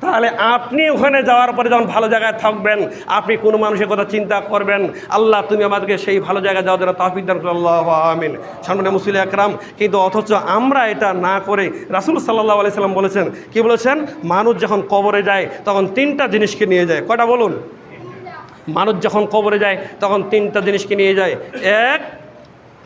Speaker 1: তাহলে আপনি ওখানে যাওয়ার পরে যখন ভালো জায়গায় থাকবেন, আপনি কোনো মানুষের কথা চিন্তা করবেন, আল্লাহ তুমি আমাদেরকে সেই ভালো জায়গায় যাওয়ার জন্য তৌফিক দান করো, আল্লাহু আমিন। সম্মানিত মুসলিম আকরাম, কিন্তু অথচ আমরা এটা না করে রাসূল সাল্লাল্লাহু আলাইহি সাল্লাম বলেছেন, কি বলেছেন? মানুষ যখন কবরে যায় তখন তিনটা জিনিসকে নিয়ে যায়। কয়টা বলুন? মানুষ যখন কবরে যায় তখন তিনটা জিনিসকে নিয়ে যায়। এক,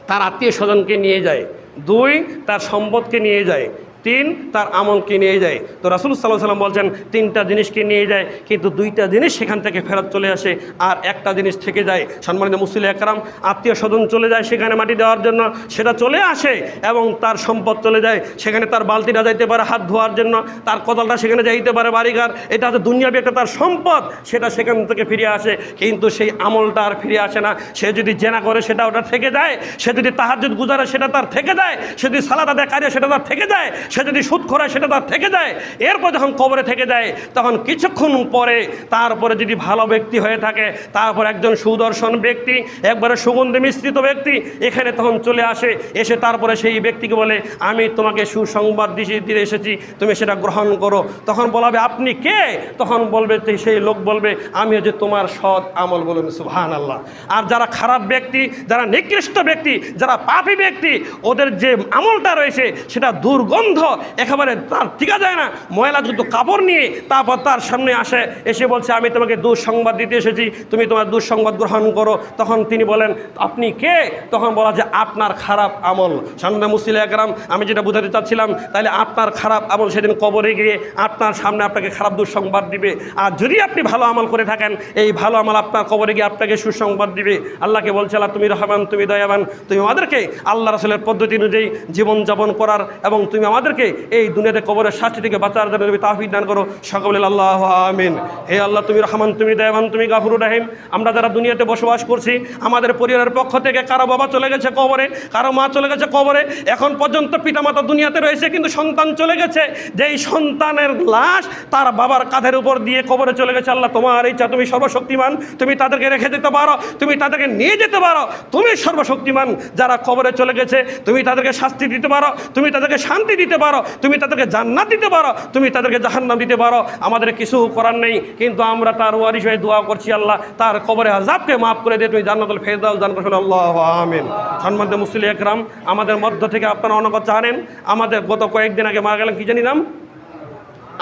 Speaker 1: তার আত্মীয় স্বজনকে নিয়ে যায়। দুই, তার সম্পদকে নিয়ে যায়। তিন, তার আমলকে নিয়ে যায়। তো রাসূল সাল্লাল্লাহু আলাইহি ওয়াসাল্লাম বলছেন তিনটা জিনিসকে নিয়ে যায়, কিন্তু দুইটা জিনিস সেখান থেকে ফেরত চলে আসে, আর একটা জিনিস থেকে যায়। সম্মানিত মুসলিম একরাম, আত্মীয় স্বজন চলে যায় সেখানে মাটি দেওয়ার জন্য, সেটা চলে আসে, এবং তার সম্পদ চলে যায় সেখানে, তার বালতিটা যাইতে পারে হাত ধোয়ার জন্য, তার কোদালটা সেখানে যাইতে পারে বাড়িঘর, এটা হচ্ছে দুনিয়াবি একটা তার সম্পদ, সেটা সেখান থেকে ফিরে আসে। কিন্তু সেই আমলটা আর ফিরে আসে না। সে যদি জেনা করে সেটা ওটা থেকে যায়, সে যদি তাহাজ্জুদ গুজারে সেটা তার থেকে যায়, সে যদি সালাত আদায় করে সেটা তার থেকে যায়, সে যদি সুদ খোরে সেটা তার থেকে যায়। এরপর যখন কবরে থেকে যায় তখন কিছুক্ষণ পরে তারপরে যদি ভালো ব্যক্তি হয়ে থাকে, তারপর একজন সুদর্শন ব্যক্তি, একবারে সুগন্ধি মিশ্রিত ব্যক্তি এখানে তখন চলে আসে, এসে তারপরে সেই ব্যক্তিকে বলে, আমি তোমাকে সুসংবাদ দিতে এসেছি, তুমি সেটা গ্রহণ করো। তখন বলাবে, আপনি কে? তখন বলবে, সেই লোক বলবে, আমি হচ্ছে তোমার সৎ আমল। বলবেন সুবহানাল্লাহ। আর যারা খারাপ ব্যক্তি, যারা নিকৃষ্ট ব্যক্তি, যারা পাপী ব্যক্তি, ওদের যে আমলটা রয়েছে সেটা দুর্গন্ধ, একেবারে তার টিকা যায় না। ময়লা যুক্ত কাপড় নিয়ে তারপর তার সামনে আসে, এসে বলছে, আমি তোমাকে দুঃসংবাদ দিতে এসেছি, তুমি তোমার দুঃসংবাদ গ্রহণ করো। তখন তিনি বলেন, আপনি কে? তখন বলা যে, আপনার খারাপ আমল। সামনে মুসলিম একরাম, আমি যেটা বোঝাতে চাচ্ছিলাম, তাহলে আপনার খারাপ আমল সেদিন কবরে গিয়ে আপনার সামনে আপনাকে খারাপ দুঃসংবাদ দিবে। আর যদি আপনি ভালো আমল করে থাকেন, এই ভালো আমল আপনার কবরে গিয়ে আপনাকে সুসংবাদ দিবে। আল্লাহকে বলছে, আল্লাহ তুমি রহমান, তুমি দয়াবান, তুমি আমাদেরকে আল্লাহ রাসূলের পদ্ধতি অনুযায়ী জীবনযাপন করার, এবং তুমি আমাদেরকে এই দুনিয়াতে কবরের শাস্তি থেকে বাঁচার জন্য তুমি তৌফিক দান করো। সকলে আল্লাহু আমিন। হে আল্লাহ তুমি রহমান, তুমি দয়াবান, তুমি গাফুরুর রহিম। আমরা যারা দুনিয়াতে বসবাস করছি, আমাদের পরিবারের পক্ষ থেকে কারো বাবা চলে গেছে কবরে, কারো মা চলে গেছে কবরে, এখন পর্যন্ত পিতামাতা দুনিয়াতে রয়েছে কিন্তু সন্তান চলে গেছে, যেই সন্তানের লাশ তার বাবার কাঁধের উপর দিয়ে কবরে চলে গেছে। আল্লাহ তোমার ইচ্ছা, তুমি সর্বশক্তিমান, তুমি তাদেরকে রেখে দিতে পারো, তুমি তাদেরকে নিয়ে যেতে পারো, তুমি সর্বশক্তিমান। যারা কবরে চলে গেছে তুমি তাদেরকে শাস্তি দিতে পারো, তুমি তাদেরকে শান্তি দিতে পারো, তুমি তাদেরকে জান্নাত দিতে পারো, তুমি তাদেরকে জাহান্নাম দিতে পারো। আমাদের কিছু করার নেই, কিন্তু আমরা তার ওয়ারিশ হয়ে দোয়া করছি, আল্লাহ তার কবরে আযাবকে মাফ করে দিয়ে তুমি জান্নাতুল ফেরদাউস দান করো। আল্লাহু আমিন। সম্মানিত মুসলিম একরাম, আমাদের মধ্য থেকে আপনারা অনেক জানেন, আমাদের গত কয়েকদিন আগে মারা গেলেন, কি জানি নাম,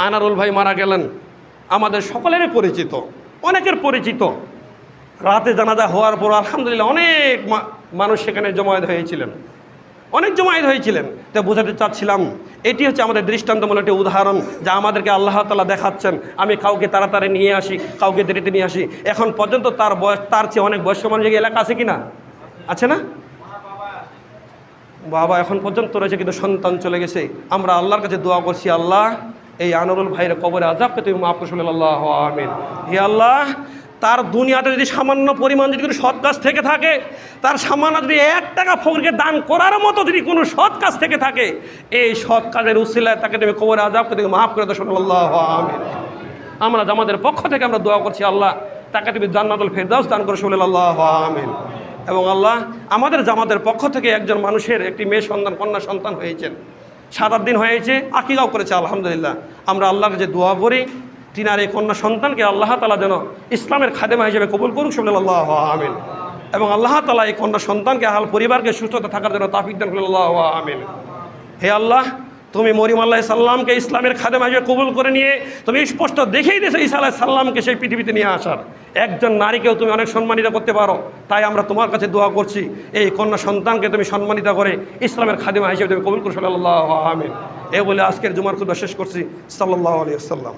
Speaker 1: আনারুল ভাই মারা গেলেন, আমাদের সকলেরই পরিচিত, অনেকের পরিচিত। রাতে জানাজা হওয়ার পর আলহামদুলিল্লাহ অনেক মানুষ সেখানে জমায়েত হয়েছিলেন, অনেক জমায়েত হয়েছিলেন। তো বোঝাতে চাচ্ছিলাম, এটি হচ্ছে আমাদের দৃষ্টান্তমূলক একটি উদাহরণ, যা আমাদেরকে আল্লাহ তাআলা দেখাচ্ছেন। আমি কাউকে তাড়াতাড়ি নিয়ে আসি, কাউকে দেরিতে নিয়ে আসি, এখন পর্যন্ত তার বয়স, তার চেয়ে অনেক বয়স্ক মানুষ এলাকা আছে কি না? আছে না? বাবা এখন পর্যন্ত রয়েছে, কিন্তু সন্তান চলে গেছে। আমরা আল্লাহর কাছে দোয়া করছি, আল্লাহ এই আনোয়ারুল ভাইয়ের কবরে আযাবকে তুমি মাফ করে। আল্লাহু আমিন। হে আল্লাহ, তার দুনিয়াতে যদি সামান্য পরিমাণ যদি কোনো সৎ কাজ থেকে থাকে, তার সামান্য যদি 1 টাকা ফকিরকে দান করার মতো যদি কোনো সৎ কাজ থেকে থাকে, এই সৎ কাজের উসিলায় তাকে তুমি কবরে আযাবকে তুমি মাফ করে দাও। আল্লাহু আমিন। আমরা আমাদের পক্ষ থেকে আমরা দোয়া করছি, আল্লাহ তাকে তুমি জান্নাতুল ফেরদাউস দান করো। আল্লাহু আমিন। এবং আল্লাহ আমাদের জামাতের পক্ষ থেকে একজন মানুষের একটি মেয়ে সন্তান, কন্যা সন্তান হয়েছেন, 7-8 দিন হয়েছে, আকিকাও করেছে আলহামদুলিল্লাহ। আমরা আল্লাহকে যে দোয়া করি, তিনার এই কন্যা সন্তানকে আল্লাহ তাআলা যেন ইসলামের খাদেমা হিসেবে কবুল করুক। আল্লাহু আমিন। এবং আল্লাহ তাআলা এই কন্যা সন্তানকে, আহল পরিবারকে সুস্থতা থাকার জন্য তৌফিক দান করুন। আল্লাহু আমিন। হে আল্লাহ, তুমি মরিয়ম আলাইহিস সালামকে ইসলামের খাদেমা হিসেবে কবুল করে নিয়ে তুমি স্পষ্ট দেখিয়ে দিয়েছো ঈসা আলাইহিস সালামকে সেই পৃথিবীতে নিয়ে আসার। একজন নারীকেও তুমি অনেক সম্মানিত করতে পারো, তাই আমরা তোমার কাছে দোয়া করছি, এই কন্যা সন্তানকে তুমি সম্মানিত করে ইসলামের খাদেমা হিসেবে তুমি কবুল করো। আল্লাহু আমিন। এ বলে আজকের জুমার খুতবা শেষ করছি। সাল্লাল্লাহু আলাইহি ওয়াসাল্লাম।